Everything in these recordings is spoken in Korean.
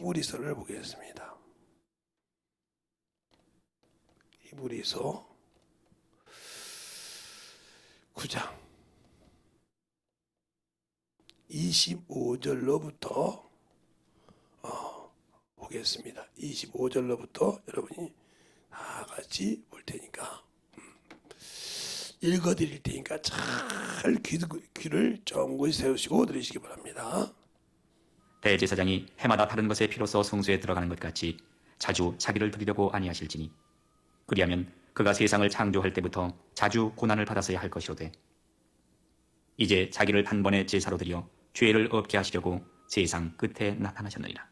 히브리서를 보겠습니다. 히브리서 9장 25절로부터 보겠습니다. 25절로부터 여러분이 다 같이 볼 테니까 읽어드릴 테니까 잘 귀를 정고히 세우시고 들으시기 바랍니다. 대제사장이 해마다 다른 것의 피로써 성소에 들어가는 것 같이 자주 자기를 드리려고 아니하실지니 그리하면 그가 세상을 창조할 때부터 자주 고난을 받았어야 할 것이로되 이제 자기를 단번에 제사로 드려 죄를 없게 하시려고 세상 끝에 나타나셨느니라.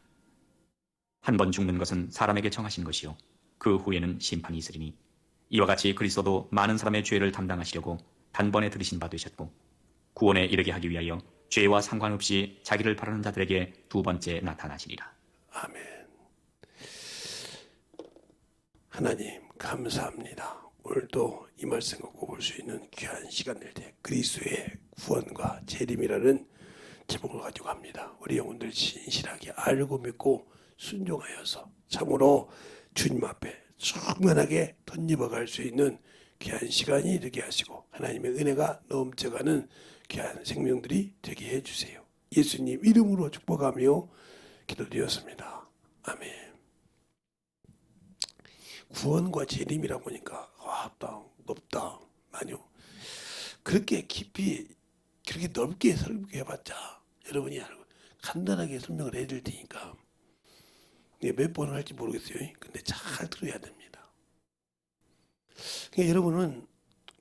한 번 죽는 것은 사람에게 정하신 것이요 그 후에는 심판이 있으리니 이와 같이 그리스도도 많은 사람의 죄를 담당하시려고 단번에 들으신 바 되셨고 구원에 이르게 하기 위하여 죄와 상관없이 자기를 바라는 자들에게 두 번째 나타나시리라. 아멘. 하나님 감사합니다. 오늘도 이 말씀을 꼽을 수 있는 귀한 시간을 때 그리스도의 구원과 재림이라는 제목을 가지고 합니다. 우리 영혼들 진실하게 알고 믿고 순종하여서 참으로 주님 앞에 충만하게 덧입어갈 수 있는 귀한 시간이 되게 하시고 하나님의 은혜가 넘쳐가는 귀한 생명들이 되게 해주세요. 예수님 이름으로 축복하며 기도드렸습니다. 아멘. 구원과 재림이라 보니까 높다 많이요. 그렇게 깊이 그렇게 넓게 설명해봤자 여러분이 알고 간단하게 설명을 해드릴 테니까 몇 번을 할지 모르겠어요. 근데 잘 들어야 됩니다. 그러니까 여러분은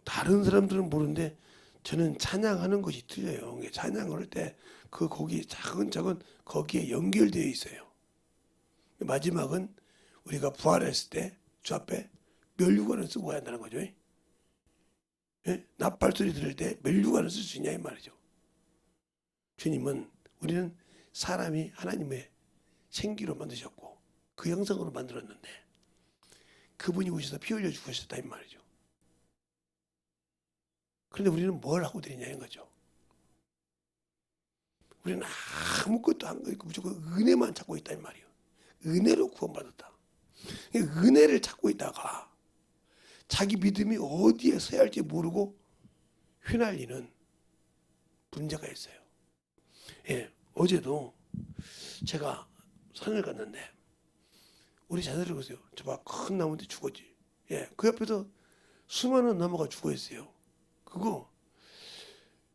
다른 사람들은 모르는데 저는 찬양하는 것이 틀려요. 찬양을 할 때 그 곡이 차근차근 거기에 연결되어 있어요. 마지막은 우리가 부활했을 때 주 앞에 멸류관을 쓰고 가야 한다는 거죠. 예? 나팔소리 들을 때 멸류관을 쓸 수 있냐 이 말이죠. 주님은 우리는 사람이 하나님의 생기로 만드셨고 그 형상으로 만들었는데 그분이 오셔서 피 흘려 죽으셨다 이 말이죠. 그런데 우리는 뭘 하고 다니냐는 거죠. 우리는 아무것도 안 하고 무조건 은혜만 찾고 있다 이 말이에요. 은혜로 구원받았다. 은혜를 찾고 있다가 자기 믿음이 어디에 서야 할지 모르고 휘날리는 문제가 있어요. 예, 어제도 제가 산을 갔는데 우리 자녀들 보세요. 저 봐, 큰 나무인데 죽었지. 예, 그 옆에서 수많은 나무가 죽어 있어요. 그거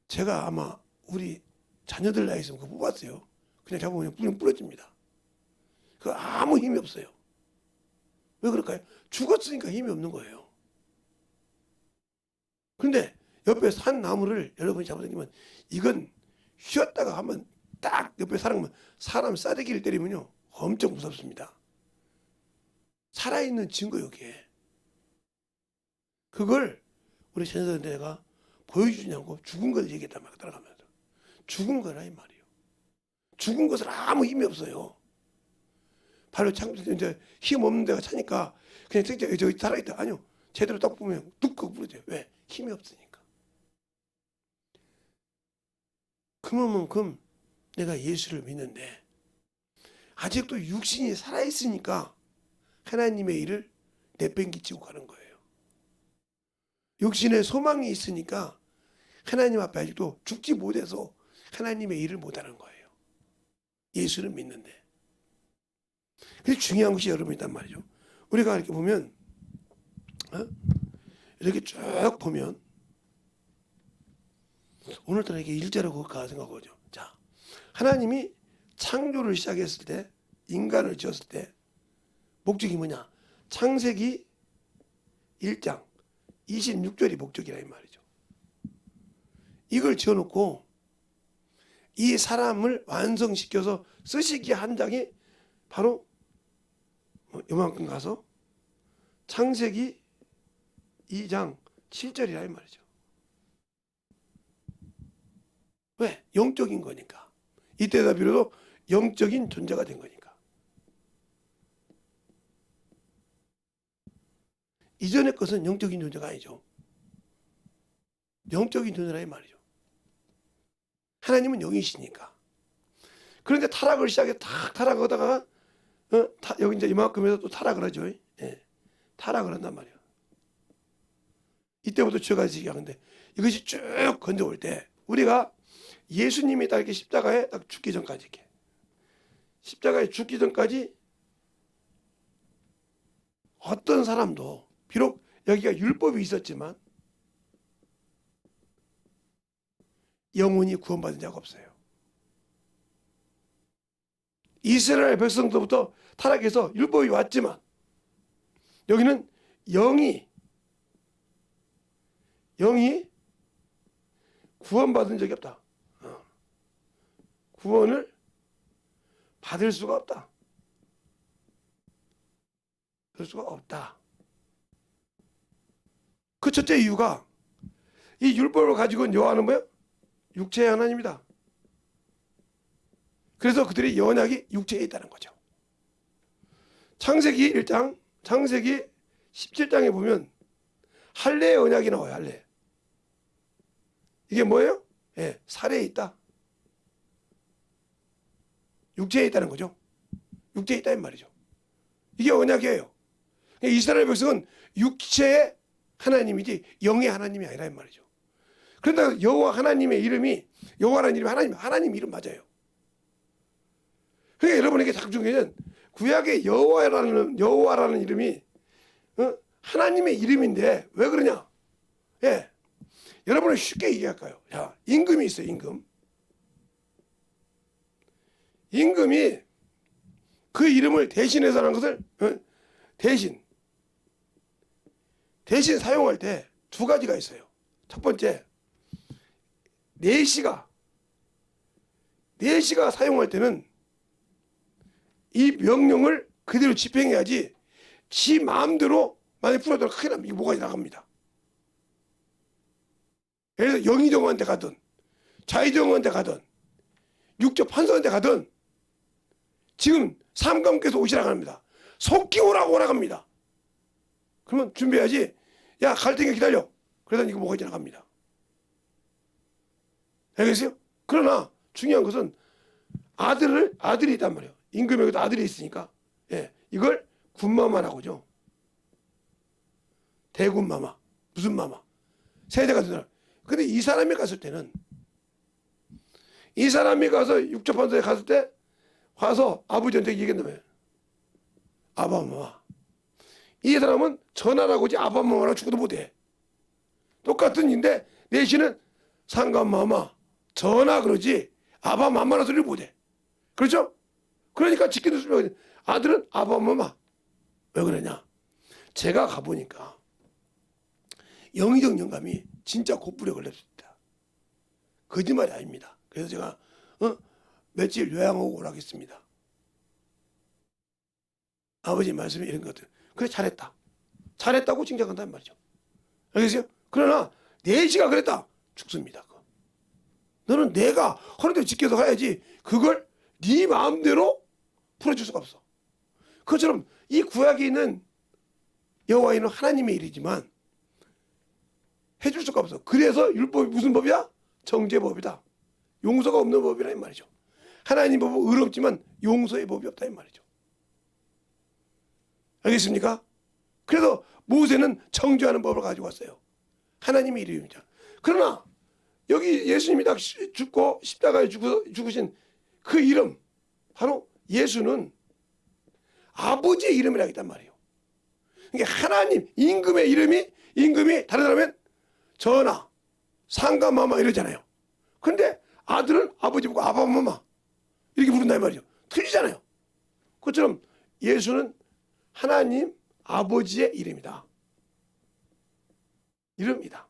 제가 아마 우리 자녀들 나이 있으면 그거 뽑았어요. 그냥 잡으면 그냥 부러집니다. 그 아무 힘이 없어요. 왜 그럴까요? 죽었으니까 힘이 없는 거예요. 그런데 옆에 산 나무를 여러분이 잡아당기면 이건 쉬었다가 하면 딱 옆에 사람 싸대기를 때리면요 엄청 무섭습니다. 살아있는 증거 여기에 그걸 우리 자녀들한테 내가 보여주지 않고 죽은 걸 얘기했단 말이야. 따라가면서 죽은 거라 이 말이에요. 죽은 것은 아무 힘이 없어요. 바로 이제 힘 없는 데가 차니까 그냥 저기 살아있다. 아니요. 제대로 딱 보면 뚝 부러져요. 왜? 힘이 없으니까. 그만큼 내가 예수를 믿는데 아직도 육신이 살아있으니까 하나님의 일을 내팽개치고 가는 거예요. 육신에 소망이 있으니까 하나님 앞에 아직도 죽지 못해서 하나님의 일을 못하는 거예요. 예수를 믿는데. 그게 중요한 것이 여러분 있단 말이죠. 우리가 이렇게 보면 이렇게 쭉 보면 오늘따라 이게 일자라고 가 생각하죠. 자, 하나님이 창조를 시작했을 때 인간을 지었을 때 목적이 뭐냐? 창세기 1장 26절이 목적이라 이 말이죠. 이걸 지어놓고 이 사람을 완성시켜서 쓰시기 한 장이 바로 요만큼 가서 창세기 2장 7절이라 이 말이죠. 왜? 영적인 거니까. 이때다 비로소 영적인 존재가 된 거니까. 이전의 것은 영적인 존재가 아니죠. 영적인 존재라 이 말이죠. 하나님은 영이시니까. 그런데 타락을 시작해 탁 타락하다가 여기 이제 이만큼 해서 또 타라 그러죠. 예. 타라 그런단 말이에요. 이때부터 죄가 지기 하는데 이것이 쭉 건져올 때 우리가 예수님이 딱 이렇게 십자가에 딱 죽기 전까지 이렇게 십자가에 죽기 전까지 어떤 사람도 비록 여기가 율법이 있었지만 영원히 구원받은 자가 없어요. 이스라엘 백성들부터 타락해서 율법이 왔지만 여기는 영이 구원받은 적이 없다. 구원을 받을 수가 없다. 그럴 수가 없다. 그 첫째 이유가 이 율법을 가지고 있는 여호와는 뭐예요? 육체의 하나님이다. 그래서 그들의 언약이 육체에 있다는 거죠. 창세기 1장, 창세기 17장에 보면 할례의 언약이 나와요. 할례. 이게 뭐예요? 예, 살에 있다. 육체에 있다는 거죠. 육체에 있다는 말이죠. 이게 언약이에요. 이스라엘 백성은 육체의 하나님이지 영의 하나님이 아니라 이 말이죠. 그런데 여호와 하나님의 이름이 여호와라는 이름이 하나님 이름 맞아요. 그러니까 여러분에게 자꾸 중요한 구약의 여호와라는 이름이 하나님의 이름인데 왜 그러냐? 예, 여러분은 쉽게 얘기할까요? 자, 임금이 있어요. 임금이 그 이름을 대신해서 하는 것을 대신 사용할 때 두 가지가 있어요. 첫 번째, 내시가 사용할 때는 이 명령을 그대로 집행해야지 지 마음대로 만약 풀어도 큰일 납니다. 이게 뭐가 나갑니다. 예를 들어 영의정한테 가든 자의정한테 가든 육조 판사한테 가든 지금 삼검께서 오시라고 합니다. 속기 오라고 오라갑니다. 그러면 준비해야지. 야, 갈 테니까 기다려. 그러다 이거 뭐가 지나갑니다. 알겠어요? 그러나 중요한 것은 아들이 있단 말이에요. 임금에게도 아들이 있으니까 예, 이걸 군마마라고 하죠. 대군마마, 무슨 마마, 세대가 되더라. 근데 이 사람이 갔을 때는 이 사람이 가서 육조판서에 갔을 때 와서 아버지한테 얘기했다며. 아바마마. 이 사람은 전하라고 하지 아바마마라고 죽어도 못해. 똑같은 인데 내시는 상감마마 전하 그러지 아바마마라는 소리를 못해. 그렇죠? 그러니까 지키는 수명이 아들은 아바마마. 왜 그러냐? 제가 가보니까 영의정 영감이 진짜 곧불에 걸렸습니다. 거짓말이 아닙니다. 그래서 제가 며칠 요양하고 오라고 했습니다. 아버지 말씀이 이런 것들. 그래 잘했다. 잘했다고 칭찬한다는 말이죠. 알겠어요? 그러나 내시가 그랬다. 죽습니다. 너는 내가 하는 대로 지켜서 가야지 그걸 네 마음대로 풀어줄 수가 없어. 그것처럼 이 구약에 있는 여호와는 하나님의 일이지만 해줄 수가 없어. 그래서 율법이 무슨 법이야? 정죄법이다. 용서가 없는 법이라 이 말이죠. 하나님 법은 의롭지만 용서의 법이 없다 이 말이죠. 알겠습니까? 그래서 모세는 정죄하는 법을 가지고 왔어요. 하나님의 이름입니다. 그러나 여기 예수님이 딱 죽고 십자가에 죽으신 그 이름 바로 예수는 아버지의 이름이라고 했단 말이에요. 그러니까 하나님 임금이 다른 사람은 전하, 상감마마 이러잖아요. 그런데 아들은 아버지 보고 아바마마 이렇게 부른다 이 말이죠. 틀리잖아요. 그것처럼 예수는 하나님 아버지의 이름이다. 이름이다.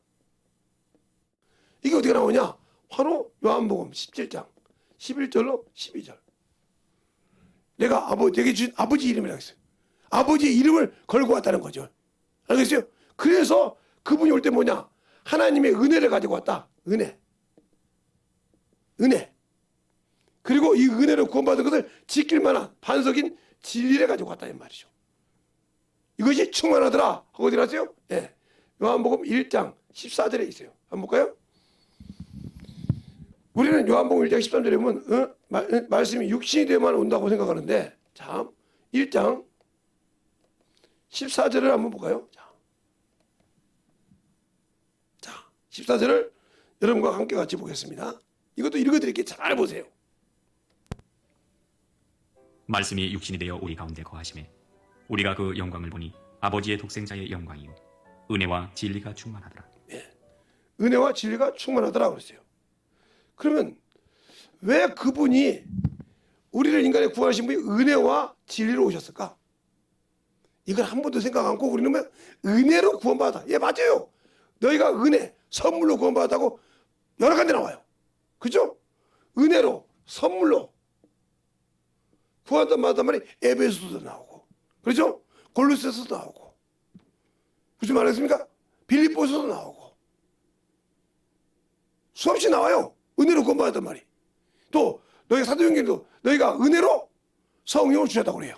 이게 어디가 나오냐? 바로 요한복음 17장 11절로 12절. 내게 주신 아버지 이름이라고 했어요. 아버지의 이름을 걸고 왔다는 거죠. 알겠어요? 그래서 그분이 올 때 뭐냐? 하나님의 은혜를 가지고 왔다. 은혜. 그리고 이 은혜를 구원받은 것을 지킬 만한 반석인 진리를 가지고 왔다 이 말이죠. 이것이 충만하더라 하고 어디 나세요? 예. 요한복음 1장 14절에 있어요. 한번 볼까요? 우리는 요한복음 1장 13절에 보면 말씀이 육신이 되어만 온다고 생각하는데 참 1장 14절을 한번 볼까요? 자, 14절을 여러분과 함께 같이 보겠습니다. 이것도 읽어드릴게요. 잘 보세요. 말씀이 육신이 되어 우리 가운데 거하심에 우리가 그 영광을 보니 아버지의 독생자의 영광이요 은혜와 진리가 충만하더라. 은혜와 진리가 충만하더라 그랬어요. 그러면 왜 그분이 우리를 인간의 구원하신 분이 은혜와 진리로 오셨을까? 이걸 한 번도 생각 않고 우리는 뭐 은혜로 구원받았다. 예, 맞아요. 너희가 은혜, 선물로 구원받았다고 여러 가지 나와요. 그죠? 은혜로, 선물로 구원받았단 말이 에베소서도 나오고, 그렇죠? 골로새서도 나오고, 무슨 말했습니까? 빌립보서도 나오고, 수없이 나와요. 은혜로 구원받았단 말이. 또 너희 사도행전도 너희가 은혜로 성령을 주셨다고 그래요.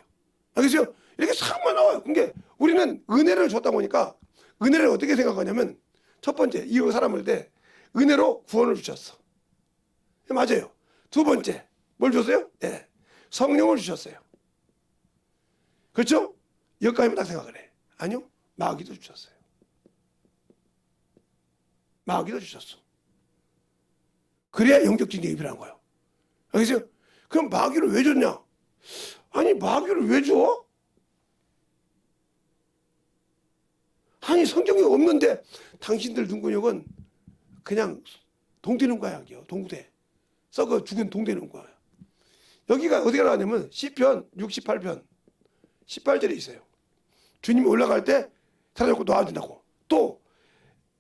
알겠어요? 이렇게 싹만 나와요. 그러니까 우리는 은혜를 줬다고 하니까 은혜를 어떻게 생각하냐면 첫 번째, 이 사람을 때 은혜로 구원을 주셨어. 맞아요. 두 번째, 뭘 줬어요? 네, 성령을 주셨어요. 그렇죠? 여기까지만 딱 생각을 해. 아니요, 마귀도 주셨어요. 마귀도 주셨어. 그래야 영적 진격이 필요한 거예요. 알겠어요? 그럼 마귀를 왜 줬냐? 아니, 마귀를 왜 줘? 아니, 성경이 없는데 당신들 눈근육은 그냥 동대는 거야. 동대. 썩어 죽은 동대는 거야. 여기가 어디가 나왔냐면 시편 68편 18절에 있어요. 주님이 올라갈 때 사라졌고 놓아준다고. 또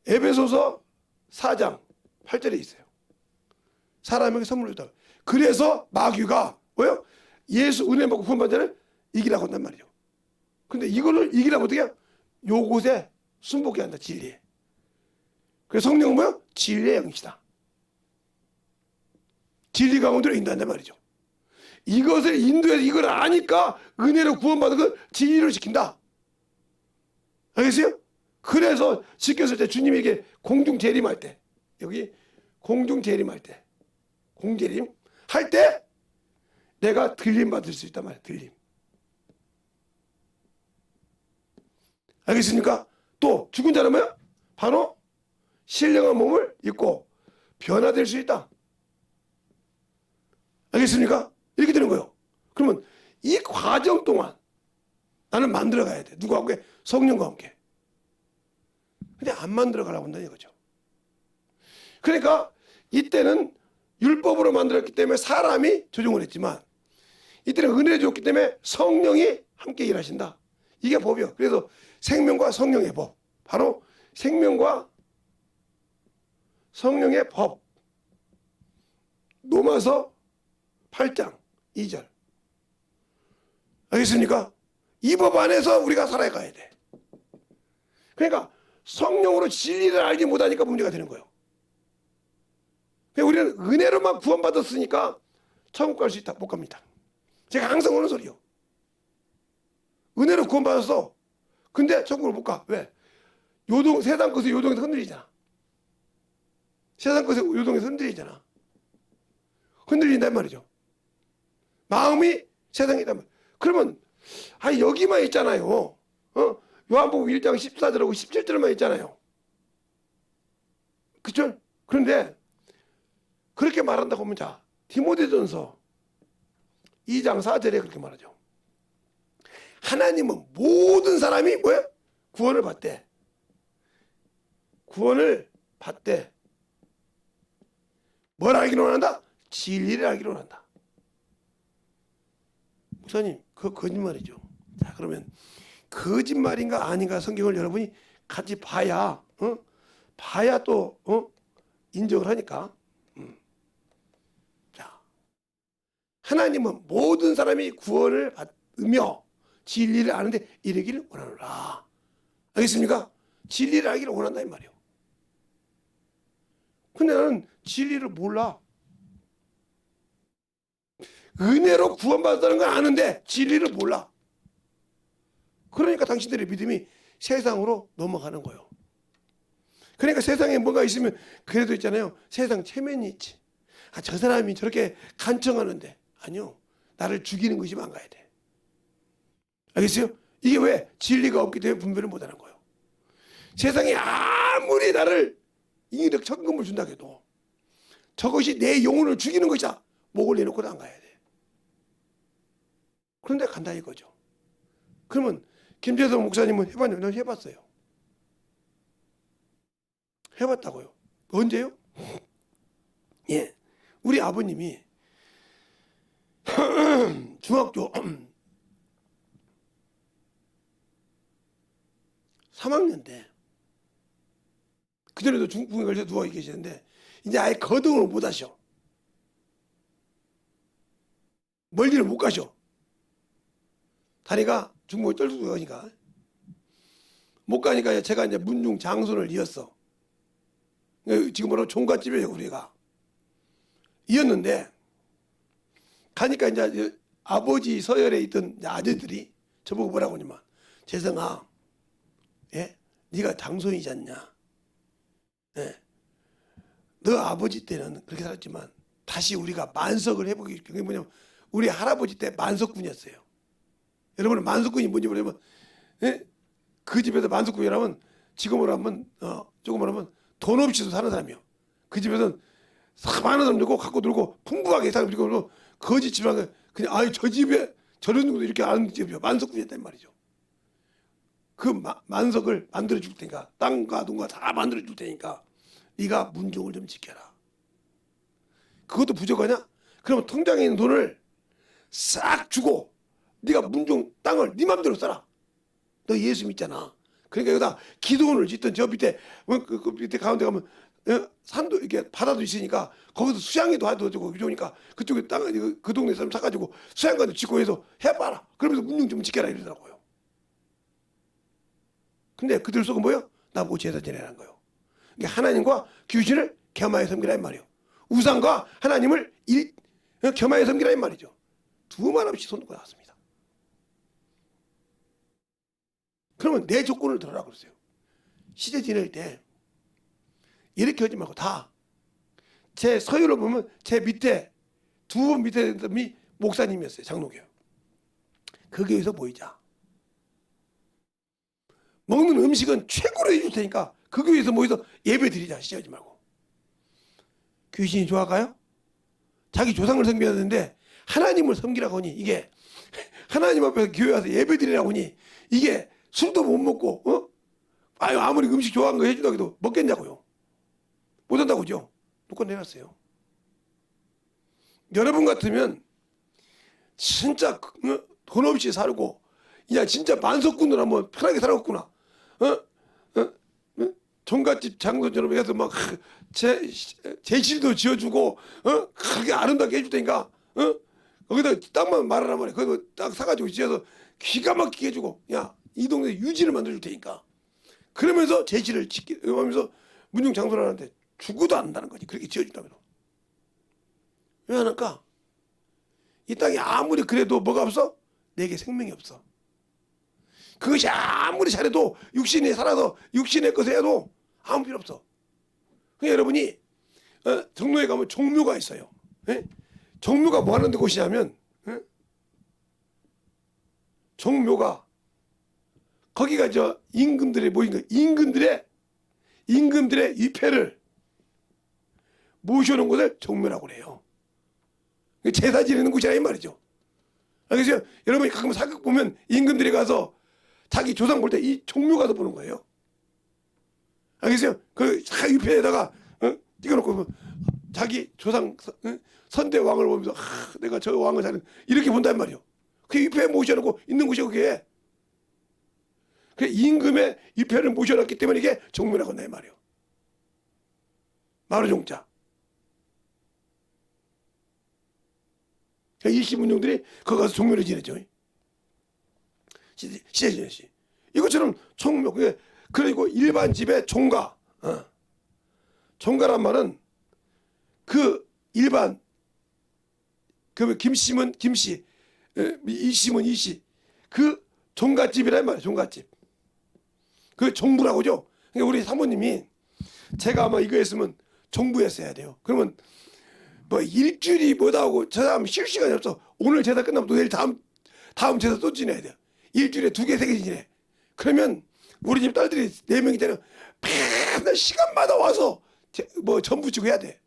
에베소서 4장 8절에 있어요. 사람에게 선물을 줬다. 그래서 마귀가 뭐요? 예수 은혜 받고 구원받은 자를 이기라고 한단 말이죠. 근데 이거를 이기라면 어떻게 해요? 요곳에 순복해야 한다. 진리에. 그래서 성령은 뭐요? 진리의 영이시다. 진리 가운데로 인도한단 말이죠. 이것을 인도해서 이걸 아니까 은혜로 구원받은 걸 진리로 지킨다. 알겠어요? 그래서 지켰을 때 주님에게 공중 재림할 때, 여기 공중 재림할 때, 공재림 할 때 내가 들림 받을 수 있단 말이에요. 들림. 알겠습니까? 또 죽은 자는 뭐야? 바로 신령한 몸을 입고 변화될 수 있다. 알겠습니까? 이렇게 되는 거예요. 그러면 이 과정 동안 나는 만들어 가야 돼. 누구와 함께? 성령과 함께. 근데 안 만들어 가려고 한다는 거죠. 그러니까 이때는 율법으로 만들었기 때문에 사람이 조종을 했지만 이때는 은혜를 줬기 때문에 성령이 함께 일하신다. 이게 법이요. 그래서 생명과 성령의 법. 바로 생명과 성령의 법. 로마서 8장 2절. 알겠습니까? 이 법 안에서 우리가 살아가야 돼. 그러니까 성령으로 진리를 알지 못하니까 문제가 되는 거예요. 우리는 은혜로만 구원받았으니까 천국 갈 수 있다. 못 갑니다. 제가 항상 오는 소리요. 은혜로 구원받았어. 근데 천국을 못 가. 왜? 세상 것에 요동에서 흔들리잖아. 세상 것에 요동에서 흔들리잖아. 흔들린단 말이죠. 마음이 세상에 있단 말이에요. 그러면 여기만 있잖아요. 요한복음 1장 14절하고 17절만 있잖아요. 그쵸? 그런데 그렇게 말한다고 하면 자, 디모데전서 2장 4절에 그렇게 말하죠. 하나님은 모든 사람이 뭐야? 구원을 받대. 구원을 받대. 뭘 알기로 원한다? 진리를 알기로 원한다. 목사님, 그거 거짓말이죠. 자, 그러면 거짓말인가 아닌가 성경을 여러분이 같이 봐야, 봐야 또, 인정을 하니까. 자, 하나님은 모든 사람이 구원을 받으며 진리를 아는데 이르기를 원하노라. 알겠습니까? 진리를 알기를 원한다 이 말이에요. 근데 나는 진리를 몰라. 은혜로 구원받았다는 건 아는데 진리를 몰라. 그러니까 당신들의 믿음이 세상으로 넘어가는 거예요. 그러니까 세상에 뭔가 있으면 그래도 있잖아요. 세상 체면이 있지. 저 사람이 저렇게 간청하는데. 아니요. 나를 죽이는 것이 망가야 돼. 알겠어요? 이게 왜? 진리가 없기 때문에 분별을 못하는 거예요. 세상에 아무리 나를 인력 천금을 준다고 해도 저것이 내 영혼을 죽이는 것이다. 목을 내놓고도 안 가야 돼. 그런데 간다 이거죠. 그러면 김재성 목사님은 해봤냐면 난 해봤어요. 해봤다고요. 언제요? 예, 우리 아버님이 중학교 3학년 때 그전에도 중풍에 걸려 누워 계시는데 이제 아예 거동을 못 하셔. 멀리를 못 가셔. 다리가 중풍에 떨어져 가니까 못 가니까 제가 이제 문중 장손을 이었어. 지금 뭐라고 종갓집이에요 우리가. 이었는데 가니까 이제 아버지 서열에 있던 아들들이 저보고 뭐라고 하냐면 재성아, 예? 네가 장손이지 않냐? 예. 너 아버지 때는 그렇게 살았지만 다시 우리가 만석을 해보기. 그게 뭐냐면 우리 할아버지 때 만석군이었어요. 여러분은 만석군이 뭔지 모르면, 예? 그 집에서 만석군이라면 지금으로 하면 조금으로 하면 돈 없이도 사는 사람이요. 그 집에서는 많은 사람 들고 갖고 놀고 풍부하게 사람 들고 거지 집안 그냥 아유 저 집에 저런 놈도 이렇게 아는 집이요. 만석군이었단 말이죠. 그 만석을 만들어 줄 테니까 땅과 돈과 다 만들어 줄 테니까 네가 문종을 좀 지켜라. 그것도 부족하냐? 그러면 통장에 있는 돈을 싹 주고 네가 문종 땅을 네 맘대로 써라. 너 예수 믿잖아. 그러니까 여기다 기도원을 짓든 저 밑에 그 밑에 가운데 가면 산도 이렇게 바다도 있으니까 거기서 수양회도 해도 되고 좋으니까 그쪽에 땅 그 동네 사람 사가지고 수양관도 짓고 해서 해봐라. 그러면서 문종 좀 지켜라 이러더라고요. 근데 그들 속은 뭐요? 나보고 제사 지내라는 거예요. 그러니까 하나님과 귀신을 겸하여 섬기라 이 말이에요. 우상과 하나님을 겸하여 섬기라 이 말이죠. 두말 없이 손 놓고 나왔습니다. 그러면 내 조건을 들어라 그러세요. 시대 지낼 때 이렇게 하지 말고 다 제 서유를 보면 제 밑에 두 분 밑에 미 목사님이었어요. 장로교. 그 교회에서 모이자. 먹는 음식은 최고로 해줄 테니까 그 교회에서 모여서 예배 드리자. 시작하지 말고. 귀신이 좋아가요? 자기 조상을 섬겨야 되는데 하나님을 섬기라고 하니 이게 하나님 앞에서 교회 와서 예배 드리라고 하니 이게 술도 못 먹고 아유 아무리 음식 좋아하는 거 해준다고 해도 먹겠냐고요. 못한다고죠. 놓고 내놨어요. 여러분 같으면 진짜 돈 없이 살고 야 진짜 만석군으로 한번 편하게 살았구나. 종갓집 장소처럼 해서 막 제실도 지어주고 그렇게 아름답게 해줄 테니까 거기다 땅만 말하란 말이야. 거기다 딱 사가지고 지어서 기가 막히게 해주고 야 이 동네 유지를 만들어줄 테니까 그러면서 제실을 하면서 문중 장소라는데 죽어도 안 한다는 거지. 그렇게 지어준다면 왜 안 할까? 이 땅이 아무리 그래도 뭐가 없어? 내게 생명이 없어. 그것이 아무리 잘해도 육신에 살아서 육신의 것을 해도 아무 필요 없어. 그러니까 여러분이 종로에 가면 종묘가 있어요. 예? 종묘가 뭐 하는 곳이냐면 종묘가 거기가 저 임금들의 모인 거 임금들의 위패를 모셔놓은 곳을 종묘라고 그래요. 제사 지내는 곳이라 이 말이죠. 알겠어요? 여러분이 가끔 사극 보면 임금들이 가서 자기 조상 볼 때 이 종묘 가서 보는 거예요. 알겠어요? 그 위패에다가 찍어놓고 자기 조상 선대 왕을 보면서 내가 저 왕을 사는 이렇게 본단 말이에요. 그 위패에 모셔놓고 있는 곳이 그게. 그 임금의 위패를 모셔놨기 때문에 이게 종묘라고 한다 이 말이에요. 마루종자. 일시문종들이 거기 가서 종묘를 지냈죠. 시대 지냈지. 이것처럼 종묘. 그리고 일반 집의 종가. 종가란 말은 그 일반 그 김씨면 김씨, 이씨면 이씨 그 종갓집이란 말이에요. 종갓집. 그 종부라고죠. 그러니까 우리 사모님이 제가 아마 이거 했으면 종부했어야 돼요. 그러면 뭐 일주일이 뭐다 하고 저 사람 쉴 시간이 없어. 오늘 제사 끝나면 또 내일 다음 제사 또 지내야 돼요. 일주일에 2개, 3개 지내. 그러면 우리 집 딸들이 4명이잖아요. 맨날 시간마다 와서 전 부치고 해야 돼.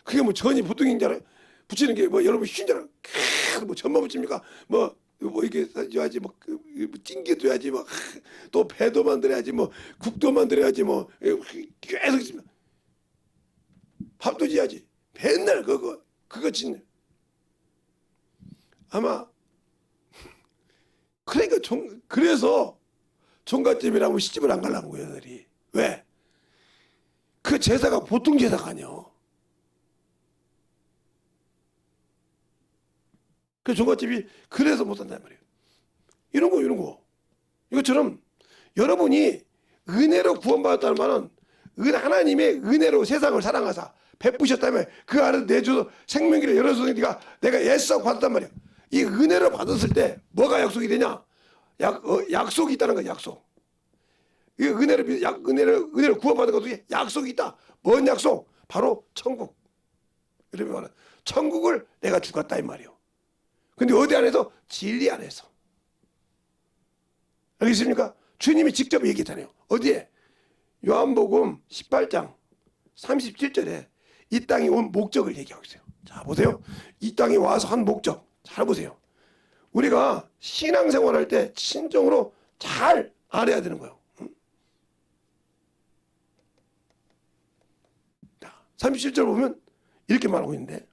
그게 뭐 전이 보통인 줄 알아요? 부치는 게 뭐 여러분 쉬운 줄 알아요? 뭐 전만 부칩니까? 뭐 이게 해야지 찡기도 해야지 또 배도 만들어야지 국도 만들어야지 계속 있습니다. 밥도 지어야지. 맨날 그거 짓네. 아마 그러니까 그래서 종갓집이라고 시집을 안 가려고 거예요, 여자들이. 왜? 그 제사가 보통 제사가 아니야. 그 종갓집이 그래서 못 산단 말이에요. 이런 거. 이것처럼 여러분이 은혜로 구원받았다는 말은 하나님의 은혜로 세상을 사랑하사 베푸셨다면 그 안에서 내주서 생명기를 열어서 내가 애써 받았단 말이야. 이 은혜를 받았을 때 뭐가 약속이 되냐? 약속이 있다는 거야, 약속. 이 은혜를 구원받은 것도 약속이 있다. 뭔 약속? 바로 천국. 이러면 말은 천국을 내가 주겠다 이 말이요. 근데 어디 안에서? 진리 안에서. 알겠습니까? 주님이 직접 얘기했잖아요. 어디에? 요한복음 18장 37절에 이 땅에 온 목적을 얘기하고 있어요. 자, 보세요. 이 땅에 와서 한 목적. 잘 보세요. 우리가 신앙생활할 때 신정으로 잘 알아야 되는 거예요. 자, 37절 보면 이렇게 말하고 있는데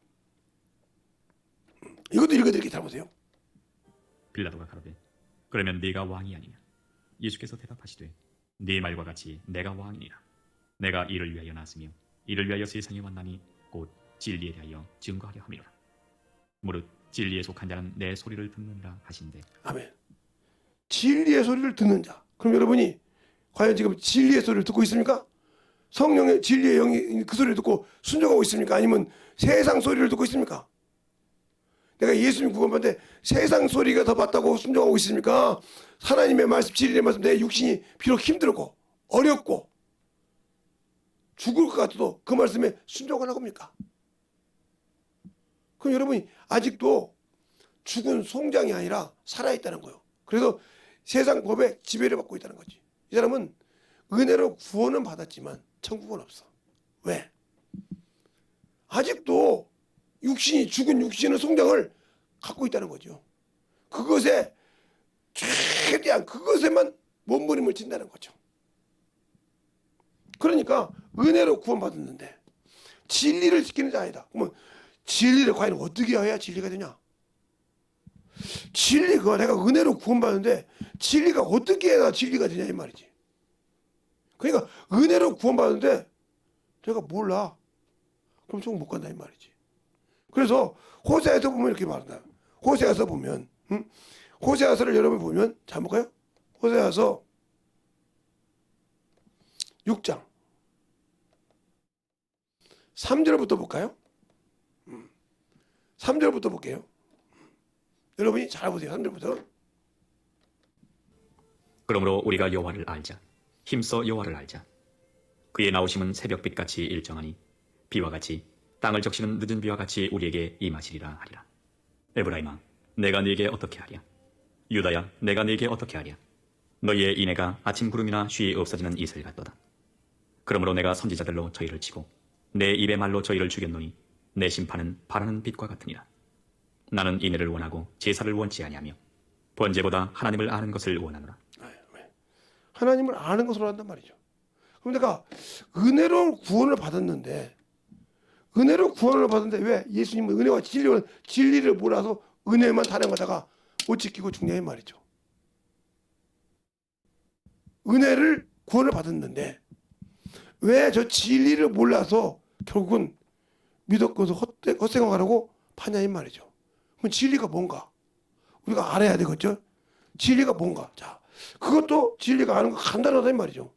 이것도 읽어드릴게요. 잘 보세요. 빌라도가 가로되 그러면 네가 왕이 아니냐? 예수께서 대답하시되 네 말과 같이 내가 왕이니라. 내가 이를 위하여 났으며 이를 위하여 세상에 왔나니 곧 진리에 대하여 증거하려 함이로라. 무릇 진리에 속한 자는 내 소리를 듣느니라 하신대. 아멘. 진리의 소리를 듣는 자. 그럼 여러분이 과연 지금 진리의 소리를 듣고 있습니까? 성령의 진리의 영이 그 소리를 듣고 순종하고 있습니까? 아니면 세상 소리를 듣고 있습니까? 내가 예수님 구원받는데 세상 소리가 더 맞다고 순종하고 있습니까? 하나님의 말씀, 진리의 말씀, 내 육신이 비록 힘들고 어렵고 죽을 것 같아도 그 말씀에 순종을 하는 겁니까? 그럼 여러분이 아직도 죽은 송장이 아니라 살아있다는 거예요. 그래서 세상 법에 지배를 받고 있다는 거지. 이 사람은 은혜로 구원은 받았지만 천국은 없어. 왜? 아직도 죽은 육신의 송장을 갖고 있다는 거죠. 그것에 최대한 그것에만 몸부림을 친다는 거죠. 그러니까 은혜로 구원받았는데 진리를 지키는 자이다. 그러면 진리를 과연 어떻게 해야 진리가 되냐? 진리가 내가 은혜로 구원받는데 진리가 어떻게 해야 진리가 되냐 이 말이지. 그러니까 은혜로 구원받는데 내가 몰라. 그럼 천국 못 간다 이 말이지. 그래서 호세아서 보면 이렇게 말한다. 호세아서 보면 호세아서를 여러분 보면 잘 볼까요? 호세아서 6장 3절부터 볼까요? 3절부터 볼게요. 여러분이 잘 보세요. 3절부터. 그러므로 우리가 여호와를 알자. 힘써 여호와를 알자. 그의 나오심은 새벽빛같이 일정하니 비와 같이 땅을 적시는 늦은 비와 같이 우리에게 임하시리라 하리라. 에브라임아, 내가 네게 어떻게 하랴? 유다야, 내가 네게 어떻게 하랴? 너희의 인애가 아침 구름이나 쉬이 없어지는 이슬 같도다. 그러므로 내가 선지자들로 저희를 치고 내 입의 말로 저희를 죽였노니 내 심판은 바라는 빛과 같으니라. 나는 인애를 원하고 제사를 원치 아니하며 번제보다 하나님을 아는 것을 원하노라. 하나님을 아는 것으로 한단 말이죠. 그럼 내가 은혜로 구원을 받았는데 왜 예수님은 은혜와 진리를 몰라서 은혜만 타령하다가 못 지키고 죽냐 이 말이죠. 은혜를 구원을 받았는데 왜 저 진리를 몰라서 결국은 믿었고서 헛생활하고 파냐 이 말이죠. 그럼 진리가 뭔가 우리가 알아야 되겠죠. 진리가 뭔가. 자, 그것도 진리가 아는 거 간단하다 이 말이죠.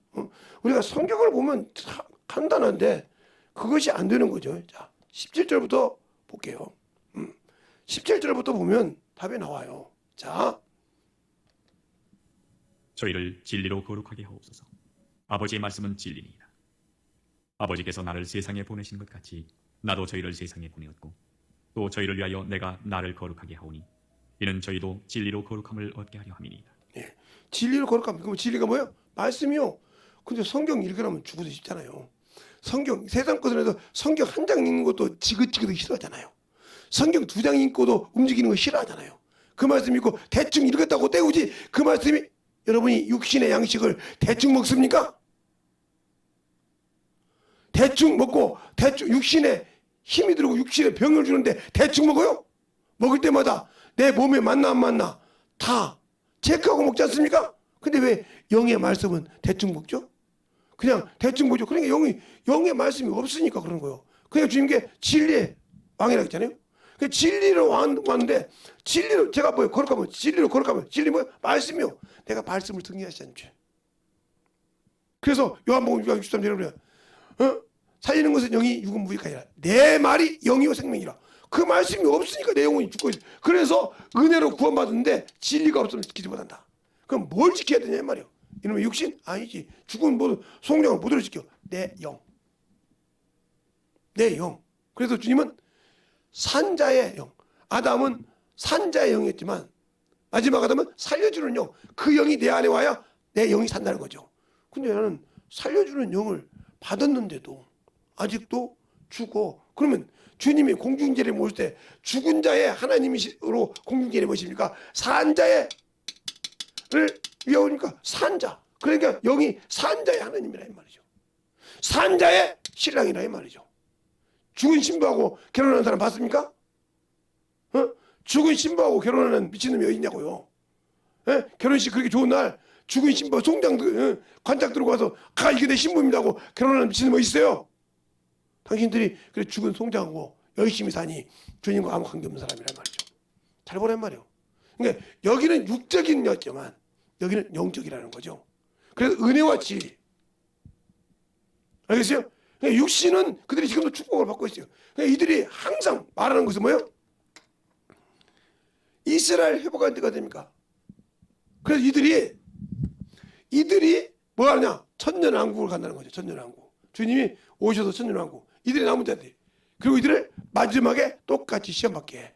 우리가 성경을 보면 간단한데 그것이 안 되는 거죠. 자, 17절부터 볼게요. 17절부터 보면 답이 나와요. 자, 저희를 진리로 거룩하게 하옵소서. 아버지의 말씀은 진리니이다. 아버지께서 나를 세상에 보내신 것 같이 나도 저희를 세상에 보내었고 또 저희를 위하여 내가 나를 거룩하게 하오니 이는 저희도 진리로 거룩함을 얻게 하려 함이니이다. 진리로 거룩함. 그럼 진리가 뭐예요? 말씀이요. 근데 성경 읽으려면 죽어도 싶잖아요. 성경 세상 것을 해도 성경 한 장 읽는 것도 지긋지긋하게 싫어하잖아요. 성경 2장 읽고도 움직이는 거 싫어하잖아요. 그 말씀 읽고 대충 읽었다고 때우지 그 말씀이 여러분이 육신의 양식을 대충 먹습니까? 대충 먹고 대충 육신에 힘이 들고 육신에 병을 주는데 대충 먹어요? 먹을 때마다 내 몸에 맞나 안 맞나 다 체크하고 먹지 않습니까? 근데 왜 영의 말씀은 대충 먹죠? 그냥 대충 보죠. 그러니까 영의 말씀이 없으니까 그런 거예요. 그러니까 주님께 진리의 왕이라고 했잖아요. 그 진리로 왔는데 진리로 제가 뭐예요? 거룩하면 진리로 거룩하면 진리 뭐예요? 말씀이요. 내가 말씀을 등리하시지 않죠. 그래서 요한복음 6장 63절에 보면 살리는 것은 영이 육은 무익하니라. 아니라 내 말이 영이요 생명이라. 그 말씀이 없으니까 내 영혼이 죽고 있어. 그래서 은혜로 구원받았는데 진리가 없으면 지키지 못한다. 그럼 뭘 지켜야 되냐 이 말이에요. 이놈의 육신? 아니지. 죽은 모든 성령을 모두를 지켜. 내 영. 내 영. 그래서 주님은 산자의 영. 아담은 산자의 영이었지만 마지막 아담은 살려주는 영. 그 영이 내 안에 와야 내 영이 산다는 거죠. 근데 나는 살려주는 영을 받았는데도 아직도 죽어. 그러면 주님이 공중제를 모실 때 죽은 자의 하나님이시로 공중제를 모십니까? 산자의 를 위하오니까 산자. 그러니까 영이 산자의 하나님이라 이 말이죠. 산자의 신랑이라 이 말이죠. 죽은 신부하고 결혼하는 사람 봤습니까? 죽은 신부하고 결혼하는 미친놈이 어디 있냐고요. 결혼식 그렇게 좋은 날 죽은 신부 송장 관짝 들고 와서 이게 내 신부입니다 하고 결혼하는 미친놈 어디 있어요? 당신들이 그래 죽은 송장하고 열심히 사니 주님과 아무 관계없는 사람이란 말이죠. 잘 보란 말이에요. 그러니까 여기는 육적인 였지만 여기는 영적이라는 거죠. 그래서 은혜와 진리. 알겠어요? 그러니까 육신은 그들이 지금도 축복을 받고 있어요. 그러니까 이들이 항상 말하는 것은 뭐예요? 이스라엘 회복할 때가 됩니까? 그래서 이들이 뭐 하냐? 천년왕국을 간다는 거죠. 천년왕국. 주님이 오셔서 천년왕국. 이들이 남은 자들. 그리고 이들을 마지막에 똑같이 시험받게 해.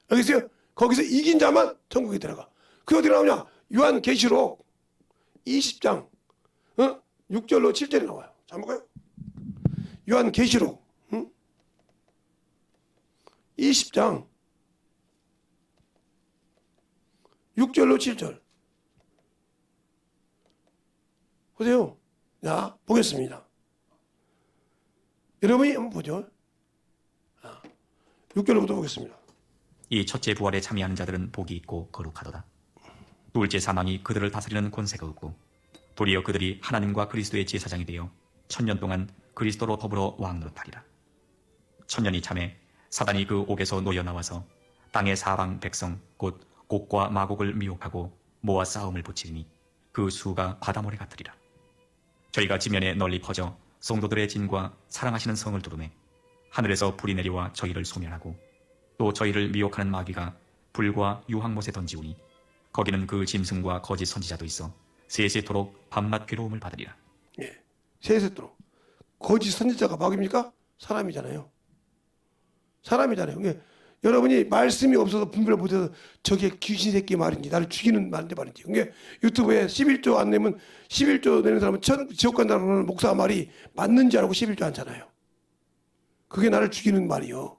알겠어요? 거기서 이긴 자만 천국에 들어가. 그 어디 나오냐? 요한계시록 20장 6절로 7절에 나와요. 자, 한번 볼까요? 요한계시록 20장 6절로 7절 보세요. 자, 보겠습니다. 여러분이 한번 보죠. 6절로부터 보겠습니다. 이 첫째 부활에 참여하는 자들은 복이 있고 거룩하도다. 둘째 사망이 그들을 다스리는 권세가 없고 도리어 그들이 하나님과 그리스도의 제사장이 되어 천년 동안 그리스도로 더불어 왕노릇하리라. 천년이 참에 사단이 그 옥에서 놓여 나와서 땅의 사방 백성 곧 곡과 마곡을 미혹하고 모아 싸움을 붙이리니 그 수가 바다모래 같으리라. 저희가 지면에 널리 퍼져 성도들의 진과 사랑하시는 성을 두르매 하늘에서 불이 내려와 저희를 소멸하고 또 저희를 미혹하는 마귀가 불과 유황못에 던지우니 거기는 그 짐승과 거짓 선지자도 있어 세세토록 밤낮 괴로움을 받으리라. 예, 세세토록. 거짓 선지자가 마귀입니까? 사람이잖아요. 사람이잖아요. 그러니까 여러분이 말씀이 없어서 분별을 못해서 저게 귀신 새끼 말인지 나를 죽이는 말인지 그러니까 유튜브에 11조 안 내면 11조 내는 사람은 지옥 간다는 목사 말이 맞는지 알고 11조 않잖아요. 그게 나를 죽이는 말이요.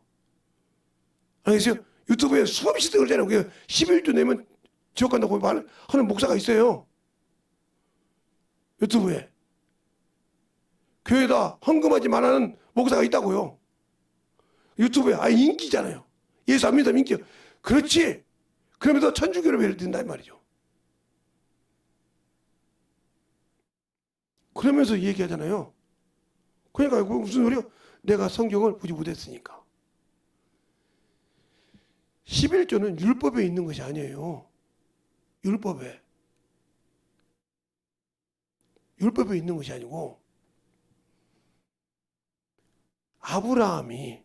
알겠어요? 유튜브에 수없이 뜨잖아요. 11조 내면 지옥 간다고 하는 목사가 있어요. 유튜브에. 교회에다 헌금하지 말라는 목사가 있다고요. 유튜브에. 인기잖아요. 예수 안 믿으면 인기요. 그렇지. 그러면서 천주교로 예를 든다 이 말이죠. 그러면서 얘기하잖아요. 그러니까 무슨 소리요? 내가 성경을 보지 못했으니까. 11조는 율법에 있는 것이 아니에요. 율법에 있는 것이 아니고 아브라함이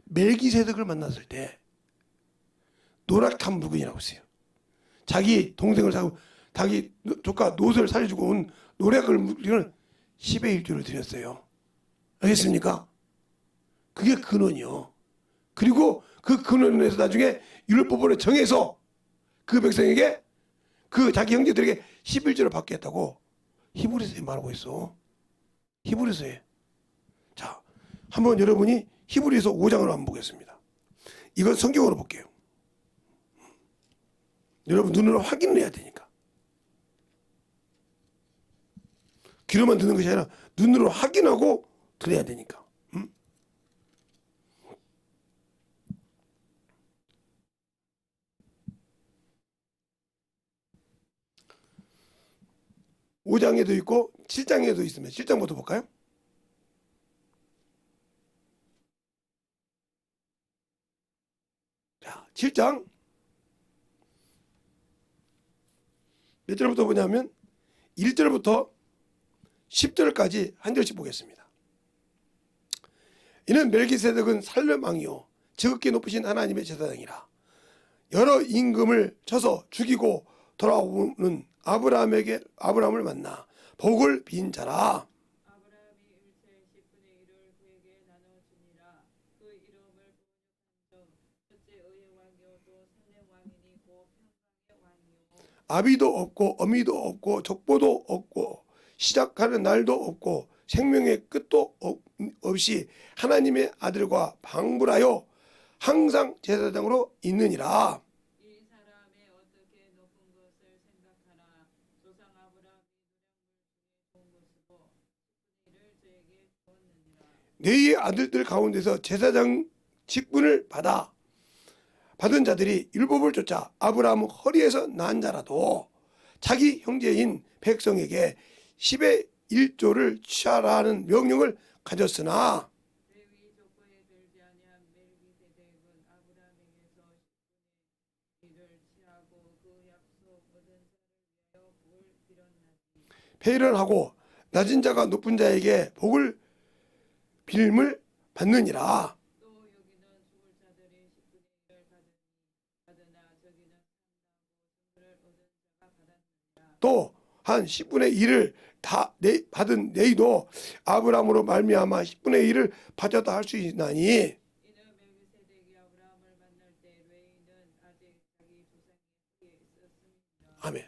멜기세덱을 만났을 때 노력한 물건이라고 했어요. 자기 동생을 사고 자기 조카 롯을 살려주고 온 노력을 우리는 10의 1조를 드렸어요. 알겠습니까? 그게 근원이요. 그리고 그 근원에서 나중에 율법으로 정해서 그 백성에게 그 자기 형제들에게 11조를 받겠다고 히브리서에 말하고 있어. 히브리서에. 자, 한번 여러분이 히브리서 5장을 한번 보겠습니다. 이건 성경으로 볼게요. 여러분 눈으로 확인을 해야 되니까. 귀로만 듣는 것이 아니라 눈으로 확인하고 들어야 되니까. 5장에도 있고 7장에도 있으면 7장부터 볼까요? 자, 7장 몇 절부터 보냐면 1절부터 10절까지 한 절씩 보겠습니다. 이는 멜기세덱은 살렘 왕이요 지극히 높으신 하나님의 제사장이라. 여러 임금을 쳐서 죽이고 돌아오는 아브라함을 만나 복을 빈 자라. 아브라함이 일체의 10분의 1을 그에게 나눠주니라. 그 이름을 번역한 적 첫째 의의 왕이요 또 살렘 왕이니 곧 평강의 왕이요 아비도 없고 어미도 없고 족보도 없고 시작하는 날도 없고 생명의 끝도 없이 하나님의 아들과 방불하여 항상 제사장으로 있느니라. 이 사람의 어떻게 높은 것을 생각하나 조상 아브라함이 노량물 중에 좋은 것으로 10분의 1을 저에게 주었느니라. 네의 아들들 가운데서 제사장 직분을 받은 자들이 율법을 쫓아 아브라함 허리에서 난 자라도 자기 형제인 백성에게 10의 1조를 취하라는 명령을 가졌으나 레위 족보에 들지 아니한 멜기세덱은 아브라함에게서 10분의 1을 취하고 그 약속 얻은 자를 위하여 복을 빌었나니 회의를 하고 낮은 자가 높은 자에게 복을 빌임을 받느니라. 또 여기는 죽을 자들이 10분의 1을 받으나 저기는 산다고 증거를 얻은 자가 받았느니라. 또 한 10분의 1을 다 받은 네이도 아브라함으로 말미암아 10분의 1을 받았다 할 수 있나니. 이는 멜기세덱이 아브라함을 만날 때 레위는 아직 자기 조상의 후에 있었습니다. 아멘.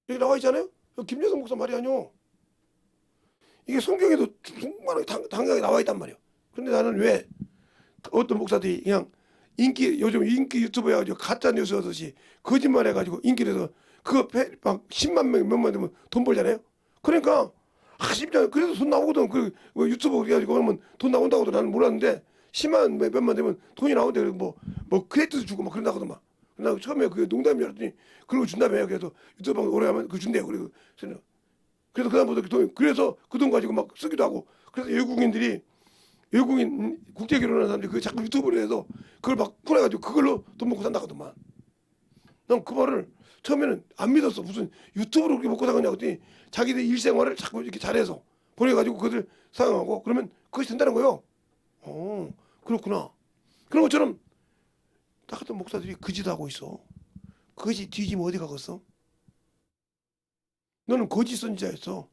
여기 나와 있잖아요. 김여성 목사 말이 아니요. 이게 성경에도 충분하게 당연하게 나와 있단 말이에요. 그런데 나는 왜 어떤 목사들이 그냥 요즘 인기 유튜버 해가지고 가짜 뉴스 하듯이 거짓말 해가지고 인기를 해서 그거 막 10만 명 몇만 되면 돈 벌잖아요. 그러니까 심지어 그래도 돈 나오거든. 그 유튜버 해가지고 그러면 돈 나온다고도 나는 몰랐는데 10만 몇만 되면 돈이 나오는데 뭐 크레딧도 주고 막 그런다거든 막. 나 처음에 그게 농담인 줄 알았더니 그런 거 준다며요. 그래서 유튜브 방송 오래 하면 그거 준대요. 그래서 그다음부터 그래서 그 돈 가지고 막 쓰기도 하고. 그래서 외국인 국제 결혼하는 사람들이 그 자꾸 유튜브를 해서 그걸 막 풀어가지고 그걸로 돈 먹고 산다거든만. 난 그 말을 처음에는 안 믿었어. 무슨 유튜브로 그렇게 먹고 사냐고 했더니 자기들 일생활을 자꾸 이렇게 잘해서 보내가지고 그것을 사용하고 그러면 그것이 된다는 거예요. 그렇구나. 그런 것처럼 딱 같은 목사들이 거짓 하고 있어. 거짓 뒤지면 어디 가겠어? 너는 거짓 선지자였어.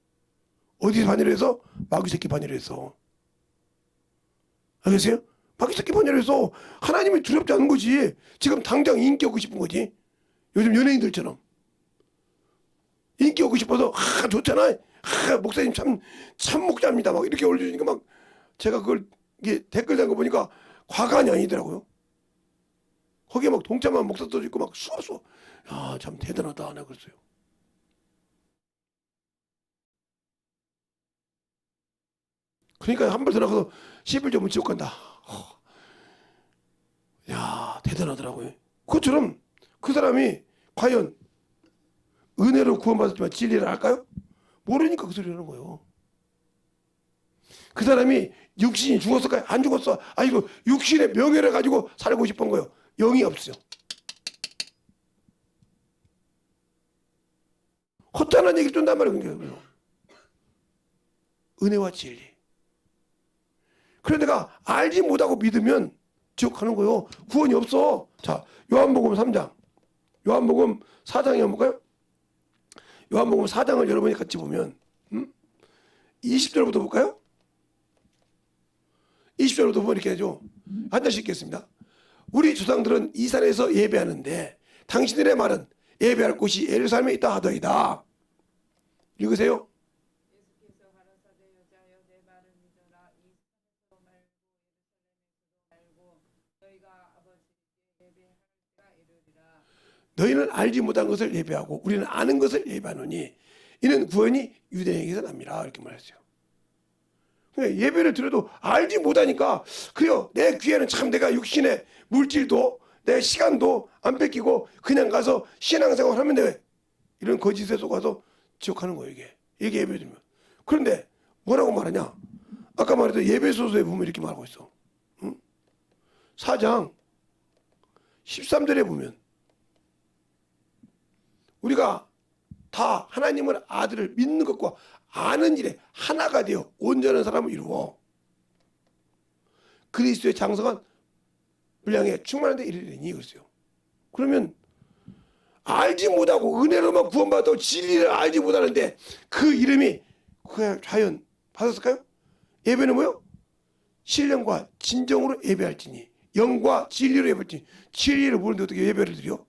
어디서 반열을 해서? 마귀 새끼 반열을 했어. 알겠어요? 마귀 새끼 반열을 해서 하나님이 두렵지 않은 거지. 지금 당장 인기 얻고 싶은 거지. 요즘 연예인들처럼 인기 얻고 싶어서 좋잖아. 목사님 참 목자입니다. 막 이렇게 올려주니까 막 제가 그걸 이게 댓글 단 거 보니까 과간이 아니더라고요. 거기에 막 동참한 목사도 있고 막 수없어. 야, 참 대단하다. 나 그랬어요. 그러니까 한 번 들어가서 11조 지옥 간다. 야, 대단하더라고요. 그것처럼 그 사람이 과연 은혜로 구원받았지만 진리를 할까요? 모르니까 그 소리를 하는 거예요. 그 사람이 육신이 죽었을까요? 안 죽었어. 아니고 육신의 명예를 가지고 살고 싶은 거예요. 영이 없어요. 헛다는 얘기를 준단 말이에요. 그래서 은혜와 진리. 그래 내가 알지 못하고 믿으면 지옥 가는 거예요. 구원이 없어. 자, 요한복음 3장. 요한복음 4장에 한번 볼까요? 요한복음 4장을 여러분이 같이 보면 20절부터 볼까요? 20절부터 보면 이렇게 하죠. 한 절씩 읽겠습니다. 우리 조상들은 이 산에서 예배하는데 당신들의 말은 예배할 곳이 예루살렘에 있다 하더이다. 읽으세요. 예수께서 가라사대 여자여 내 말을 믿어라. 이 산에서 말고 너희가 아버지께 예배할 때가 이르리라. 너희는 알지 못한 것을 예배하고 우리는 아는 것을 예배하노니 이는 구원이 유대인에게서 납니다. 이렇게 말했어요. 그러니까 예배를 드려도 알지 못하니까 그래요. 내 귀에는 참 내가 육신의 물질도 내 시간도 안 뺏기고 그냥 가서 신앙생활 하면 돼. 이런 거짓에 속아서 지옥하는 거예요. 이게 예배 드리면. 그런데 뭐라고 말하냐? 아까 말했던 예배소서에 보면 이렇게 말하고 있어. 응? 4장 13절에 보면 우리가 다 하나님을 아들을 믿는 것과 아는 일에 하나가 되어 온전한 사람을 이루어 그리스도의 장성한 분량에 충만한 데 이르리니 그랬어요. 그러면 알지 못하고 은혜로만 구원받아도 진리를 알지 못하는데 그 이름이 그가 과연 받았을까요? 예배는 뭐요? 신령과 진정으로 예배할지니 영과 진리로 예배할지니 진리를 모르는데 어떻게 예배를 드려?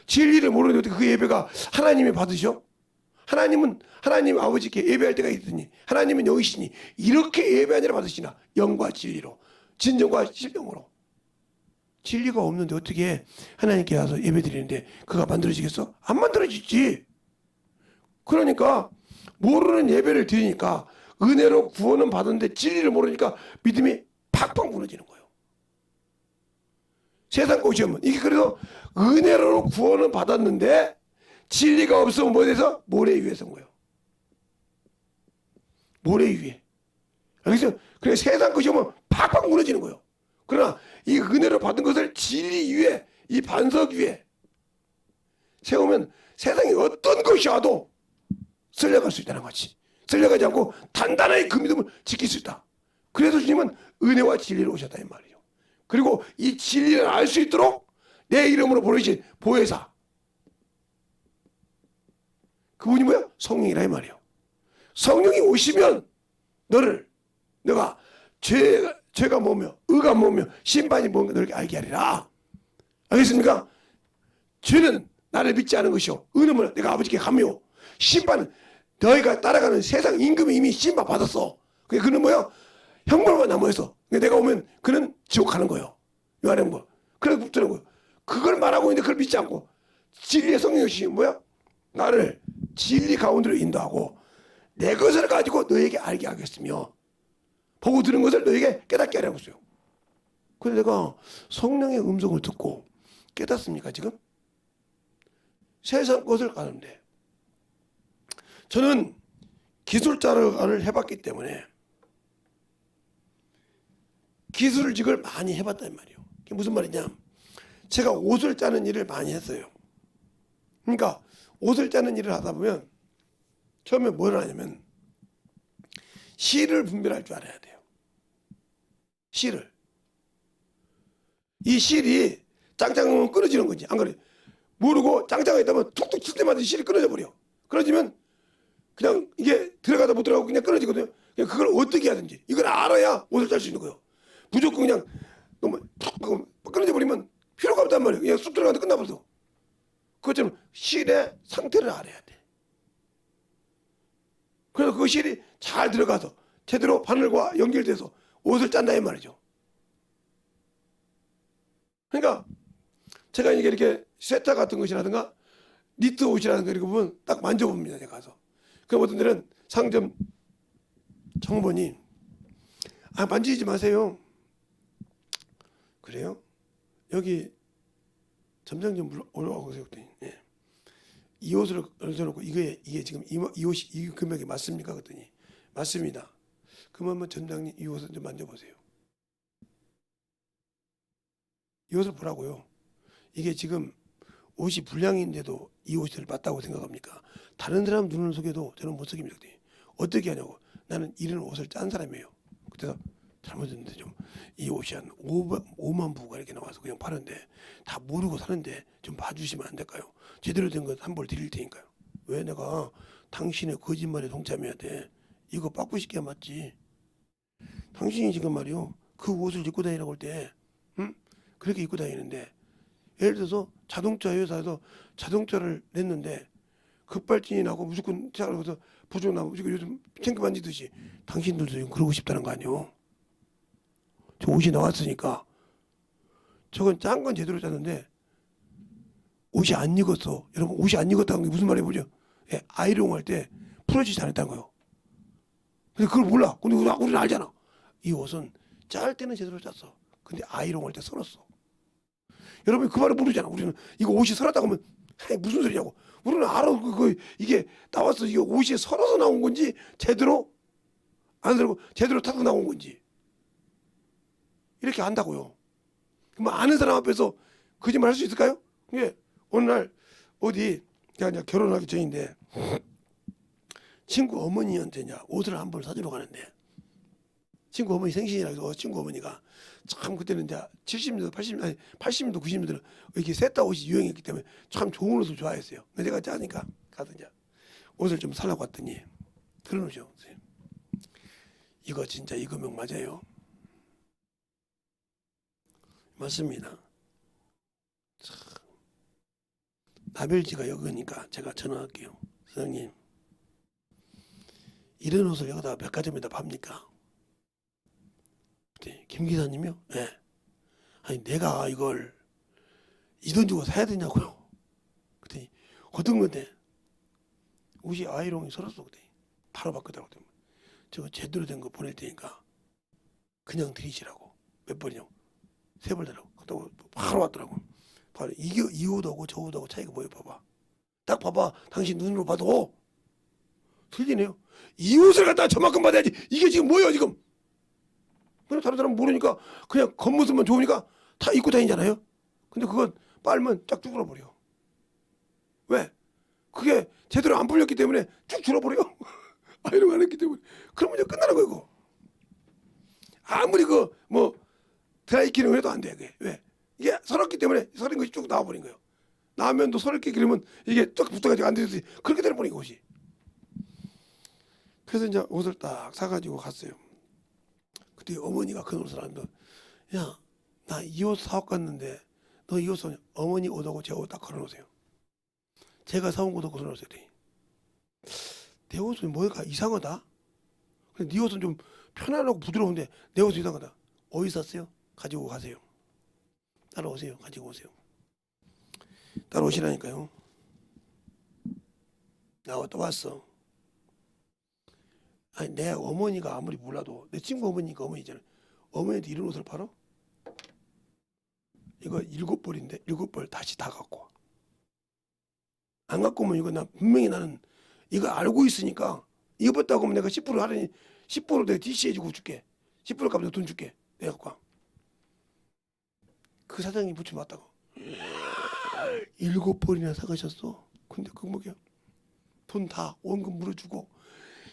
진리를 모르는데 어떻게 그 예배가 하나님이 받으셔? 하나님은 하나님 아버지께 예배할 때가 있으니 하나님은 여기시니 이렇게 예배하니라 받으시나 영과 진리로 진정과 신령으로. 진리가 없는데 어떻게 하나님께 와서 예배 드리는데 그가 만들어지겠어? 안 만들어지지. 그러니까 모르는 예배를 드리니까 은혜로 구원은 받았는데 진리를 모르니까 믿음이 팍팍 무너지는 거예요. 세상 것이면 이게 그래서 은혜로 구원은 받았는데 진리가 없으면 뭐에 대해서? 모래 위에 선 거예요. 모래 위에. 알겠어요? 그래 세상 것이 오면 팍팍 무너지는 거예요. 그러나 이 은혜로 받은 것을 진리 위에 이 반석 위에 세우면 세상에 어떤 것이 와도 쓸려갈 수 있다는 거지. 쓸려가지 않고 단단하게 그 믿음을 지킬 수 있다. 그래서 주님은 은혜와 진리로 오셨다 이 말이에요. 그리고 이 진리를 알 수 있도록 내 이름으로 보내신 보혜사 그분이 뭐야? 성령이라 이 말이에요. 성령이 오시면 너를 내가 죄가 뭐며 의가 뭐며 심판이 뭔가 너를 알게 하리라. 알겠습니까? 죄는 나를 믿지 않은 것이요 의는 내가 아버지께 가며 심판은 너희가 따라가는 세상 임금이 이미 심판 받았어. 그는 뭐야? 형벌만 남아있어. 내가 오면 그는 지옥 가는 거예요. 요한의 뭐 그래서 붙더라고요. 그걸 말하고 있는데 그걸 믿지 않고 진리의 성령이 오시면 뭐야? 나를 진리 가운데로 인도하고 내 것을 가지고 너에게 알게 하겠으며 보고 들은 것을 너에게 깨닫게 하라고 했어요. 그래서 내가 성령의 음성을 듣고 깨닫습니까 지금? 세상 것을 가는데 저는 기술자를 해봤기 때문에 기술직을 많이 해봤단 말이에요. 그게 무슨 말이냐? 제가 옷을 짜는 일을 많이 했어요. 그러니까 옷을 짜는 일을 하다 보면 처음에 뭘 하냐면 실을 분별할 줄 알아야 돼요. 실을. 이 실이 짱짱하면 끊어지는 건지 안 그래? 모르고 짱짱하게 있다면 툭툭 칠 때마다 실이 끊어져 버려. 끊어지면 그냥 이게 들어가다 못 들어가고 그냥 끊어지거든요. 그냥 그걸 어떻게 하든지 이걸 알아야 옷을 짤 수 있는 거예요. 무조건 그냥 너무 툭 끊어져 버리면 필요가 없단 말이에요. 그냥 쑥 들어가는데 끝나버려. 그것처럼 실의 상태를 알아야 돼. 그래서 그 실이 잘 들어가서 제대로 바늘과 연결돼서 옷을 짠다 이 말이죠. 그러니까 제가 이렇게 세타 같은 것이라든가 니트 옷이라든가 이렇게 보면 딱 만져봅니다. 제가 가서. 그럼 어떤 데는 상점 정보니 만지지 마세요. 그래요? 여기 점장 좀 올라가고 오세요. 예. 이 옷을 얹어놓고 이게 지금 이 옷이 이 금액이 맞습니까? 그랬더니 맞습니다. 그러면 한번 점장님 이 옷을 좀 만져보세요. 이 옷을 보라고요. 이게 지금 옷이 불량인데도 이 옷을 맞다고 생각합니까? 다른 사람 눈을 속여도 저는 못 속입니다. 어떻게 하냐고. 나는 이런 옷을 짠 사람이에요. 그래서 잘못했는데 좀 이 옷이 한 5만 부가 이렇게 나와서 그냥 파는데 다 모르고 사는데 좀 봐주시면 안 될까요? 제대로 된 것 한 벌 드릴 테니까요. 왜 내가 당신의 거짓말에 동참해야 돼? 이거 빠꾸시게 맞지? 당신이 지금 말이요 그 옷을 입고 다니라고 할 때, 응? 그렇게 입고 다니는데, 예를 들어서 자동차 회사에서 자동차를 냈는데 급발진이 나고 무조건 차가서 부족 나고 지금 요즘 탱크 만지듯이 당신들도 지금 그러고 싶다는 거 아니에요? 저 옷이 나왔으니까 저건 짠 건 제대로 짰는데 옷이 안 익었어. 여러분 옷이 안 익었다는 게 무슨 말이에요, 보죠? 예, 아이롱 할 때 풀어지지 않았다는 거예요. 근데 그걸 몰라. 근데 우리는 알잖아. 이 옷은 짤 때는 제대로 짰어. 근데 아이롱 할 때 썰었어. 여러분 그 말을 모르잖아. 우리는 이거 옷이 설었다고 하면 에이, 무슨 소리냐고. 우리는 알아. 이게 나왔어. 이게 옷이 설어서 나온 건지 제대로 안 설고 제대로 타서 나온 건지 이렇게 안다고요. 그럼 아는 사람 앞에서 거짓말 할 수 있을까요? 예. 어느 날 어디 그냥 이제 결혼하기 전인데 친구 어머니한테 이제 옷을 한 벌 사주러 가는데 친구 어머니 생신이라 해서 친구 어머니가 참 그때는 이제 70년도, 80년도, 90년도는 이렇게 셋다 옷이 유행했기 때문에 참 좋은 옷을 좋아했어요. 근데 제가 짜니까 가서 이제 옷을 좀 살라고 갔더니 그런 옷이요. 선생님. 이거 진짜 이 금액 맞아요? 맞습니다. 참. 나별지가 여기니까 제가 전화할게요. 선생님, 이런 옷을 여기다 백화점에다 팝니까? 김 기사님이요? 예. 네. 아니 내가 이걸 이 돈 주고 사야 되냐고요. 그랬더니 어떤 건데 옷이 아이롱이 설었어. 그랬더니 바로 바꾸더라고. 저거 제대로 된 거 보낼 테니까 그냥 드리시라고. 몇 벌이냐고. 3벌 달라고. 그렇다고 바로 왔더라고. 바로 이게 이 옷하고 저 옷하고 차이가 뭐예요? 봐봐. 딱 봐봐. 당신 눈으로 봐도 틀리네요. 이 옷을 갖다가 저만큼 받아야지. 이게 지금 뭐예요 지금? 그냥 다른 사람 모르니까 그냥 겉모습만 좋으니까 다 입고 다니잖아요. 근데 그건 빨면 쫙 줄어버려. 왜? 그게 제대로 안 풀렸기 때문에 쭉 줄어버려. 아이롱 안 했기 때문에. 그러면 이제 끝나는 거예요. 그거. 아무리 그 뭐 드라이기능 해도 안 돼. 그게. 왜? 이게 설었기 때문에 설인 것이 쭉 나와버린 거예요. 나면도 설을게 그러면 이게 쫙 붙어가지고 안 되듯이 그렇게 돼버린 것이. 그래서 이제 옷을 딱 사가지고 갔어요. 그때 어머니가 그 옷을 하면서 야, 나 이 옷 사갖고 갔는데 너 이 옷은 어머니 옷하고 제 옷 딱 걸어놓으세요. 제가 사온 옷하고 걸어놓으세요. 내 옷은 뭐가 이상하다. 근데 네 옷은 좀 편안하고 부드러운데 내 옷은 이상하다. 어디 샀어요? 가지고 가세요. 따라오세요. 가지고 오세요. 따라오시라니까요. 나 또 왔어. 아니 내 어머니가 아무리 몰라도 내 친구 어머니가 어머니잖아. 어머니한테 이런 옷을 팔아? 이거 7벌인데 7벌 다시 다 갖고 와. 안 갖고 오면 이거 나 분명히 나는 이거 알고 있으니까 이거 봤다고 하면 내가 10% 할인이 10% 내가 DC 해주고 줄게. 10% 값에 돈 줄게. 내가 갖고 와. 그 사장님 붙여 맞다고. 7벌이나 사가셨어. 근데 그거 뭐야? 돈 다 원금 물어주고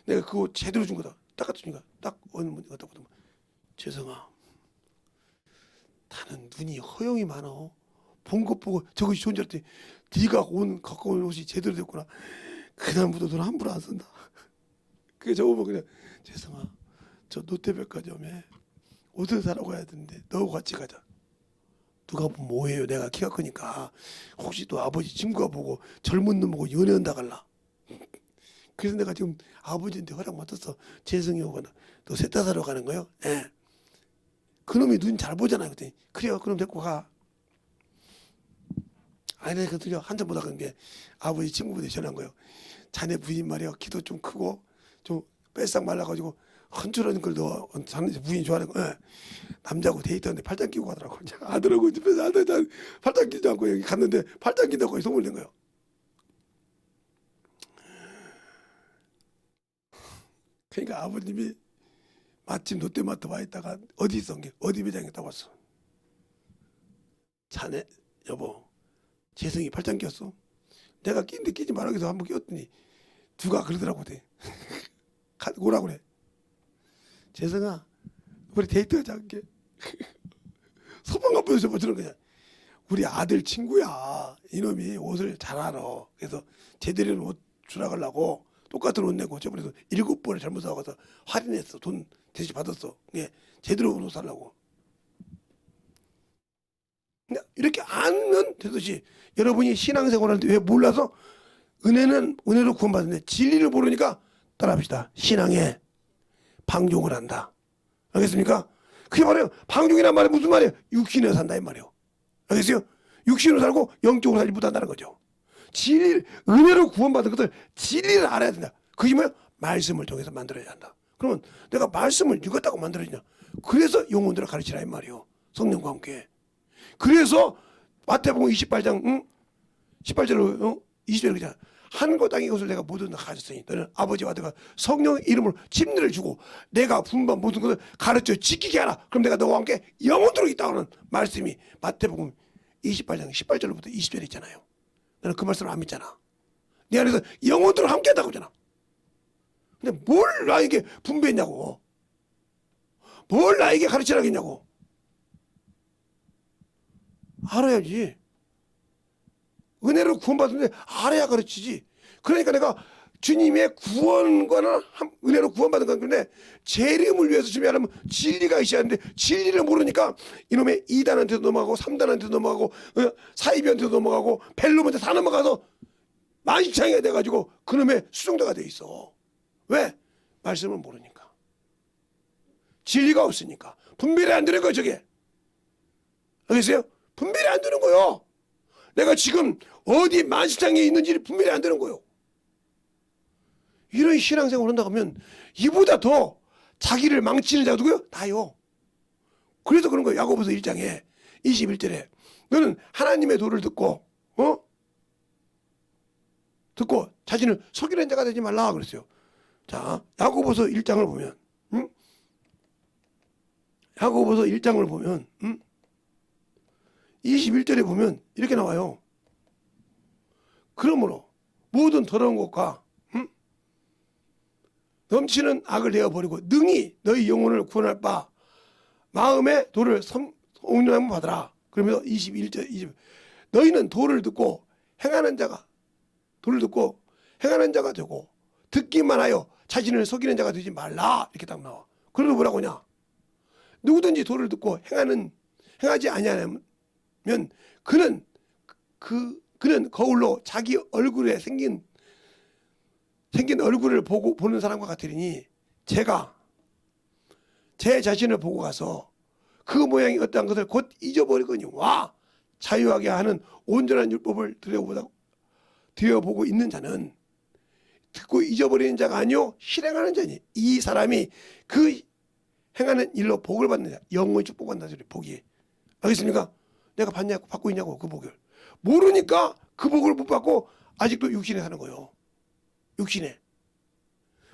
내가 그거 제대로 준 거다. 딱 갖다 주니까 딱 어느 분이 갖다 보더만. 재성아, 나는 눈이 허용이 많어. 본 것 보고 저것이 좋은 줄 알았더니 네가 갖고 온 옷이 제대로 됐구나. 그다음부터 돈 함부로 안 쓴다. 그게 저거 보고 그냥 재성아, 저 롯데백화점에 옷을 사러 가야 되는데 너하고 같이 가자. 누가 보면 뭐예요? 내가 키가 크니까 혹시 또 아버지 친구가 보고 젊은 놈 보고 연애한다 갈라. 그래서 내가 지금 아버지한테 허락 맡았어. 재성이 오거나 너 세탁 사러 가는 거요? 예. 그놈이 눈 잘 보잖아요. 그랬더니 그래요. 그럼 데리고 가. 아니 내가 들려 한참 보다 그런 게 아버지 친구분이 전화한 거예요. 자네 부인 말이야 키도 좀 크고 좀 뺏싹 말라가지고 헌칠한 걸 너 자네 부인이 좋아하는 거. 예. 남자하고 데이트하는데 팔짱 끼고 가더라고. 아들하고 집에서 아들 팔짱 끼지 않고 여기 갔는데 팔짱 낀다고 소문을 낸 거예요. 그러니까 아버님이 마침 롯데마트 와 있다가 어디 있어? 어디 매장에 딱 왔어. 자네 여보 재성이 팔짱 꼈어? 내가 끼는데 끼지 말라고 해서 한번 끼웠더니 누가 그러더라고. 오라고 그래. 재성아 우리 데이트하자. 한게 소방관 보여서 뭐 저런 거냐. 우리 아들 친구야. 이놈이 옷을 잘 알아. 그래서 제대로 된 옷 주라 가려고 똑같은 옷 내고 저번에도 7벌을 잘못 사와서 할인했어. 돈 대신 받았어. 예, 제대로 옷 살라고. 이렇게 알면 되듯이 여러분이 신앙생활 할 때 왜 몰라서 은혜는 은혜로 구원받는데 진리를 모르니까 따라합시다. 신앙에 방종을 한다. 알겠습니까? 그게 바로 방종이란 말이 무슨 말이에요? 육신으로 산다 이 말이에요. 알겠어요? 육신으로 살고 영적으로 살지 못한다는 거죠. 진리, 은혜로 구원받은 것을 진리를 알아야 된다. 그게 뭐야? 말씀을 통해서 만들어야 한다. 그러면 내가 말씀을 읽었다고 만들어지냐? 그래서 영혼들을 가르치라 이 말이에요. 성령과 함께. 그래서 마태복음 28장 18절로 20절에 그러잖아. 하늘과 땅의 것을 내가 모두 다 가졌으니 너는 아버지와 내가 성령의 이름으로 침례를 주고 내가 분반 모든 것을 가르쳐 지키게 하라. 그럼 내가 너와 함께 영원토록 있다고 하는 말씀이 마태복음 28장 18절부터 20절에 있잖아요. 나는 그 말씀을 안 믿잖아. 내 안에서 영원토록 함께 한다고 하잖아. 근데 뭘 나에게 분배했냐고. 뭘 나에게 가르치라겠냐고. 알아야지. 은혜로 구원받는데 알아야 가르치지. 그러니까 내가 주님의 구원과는 은혜로 구원받은 건데 제 이름을 위해서 준비하려면 진리가 있어야 하는데 진리를 모르니까 이놈의 2단한테도 넘어가고 3단한테도 넘어가고 사이비한테도 넘어가고 벨룸한테 다 넘어가서 만시창이가 돼가지고 그놈의 수종자가 돼 있어. 왜? 말씀을 모르니까. 진리가 없으니까. 분별이 안 되는 거예요 저게. 알겠어요? 분별이 안 되는 거예요. 내가 지금 어디 만시장에 있는지 분별이 안 되는 거예요. 이런 신앙생활을 한다고 하면 이보다 더 자기를 망치는 자가 누구요? 나요. 그래서 그런 거예요. 야고보서 1장에 21절에 너는 하나님의 도를 듣고 듣고 자신을 속이는 자가 되지 말라 그랬어요. 자, 야고보서 1장을 보면 야고보서 1장을 보면 21절에 보면 이렇게 나와요. 그러므로 모든 더러운 것과 넘치는 악을 내어버리고 능히 너희 영혼을 구원할 바 마음의 도를 온전함을 받으라. 그러면서 21절 20 너희는 도를 듣고 행하는 자가 도를 듣고 행하는 자가 되고 듣기만 하여 자신을 속이는 자가 되지 말라. 이렇게 딱 나와. 그러면 뭐라고 하냐? 누구든지 도를 듣고 행하지 아니하면 그는 거울로 자기 얼굴에 생긴 얼굴을 보는 사람과 같으리니 제가 제 자신을 보고 가서 그 모양이 어떠한 것을 곧 잊어버리거니와 자유하게 하는 온전한 율법을 들여보고 있는 자는 듣고 잊어버리는 자가 아니요 실행하는 자니 이 사람이 그 행하는 일로 복을 받는 자 영원히 축복받는 소리 복이. 알겠습니까? 내가 받고 있냐고 그 복을. 모르니까 그 복을 못 받고 아직도 육신에 사는 거예요. 육신에.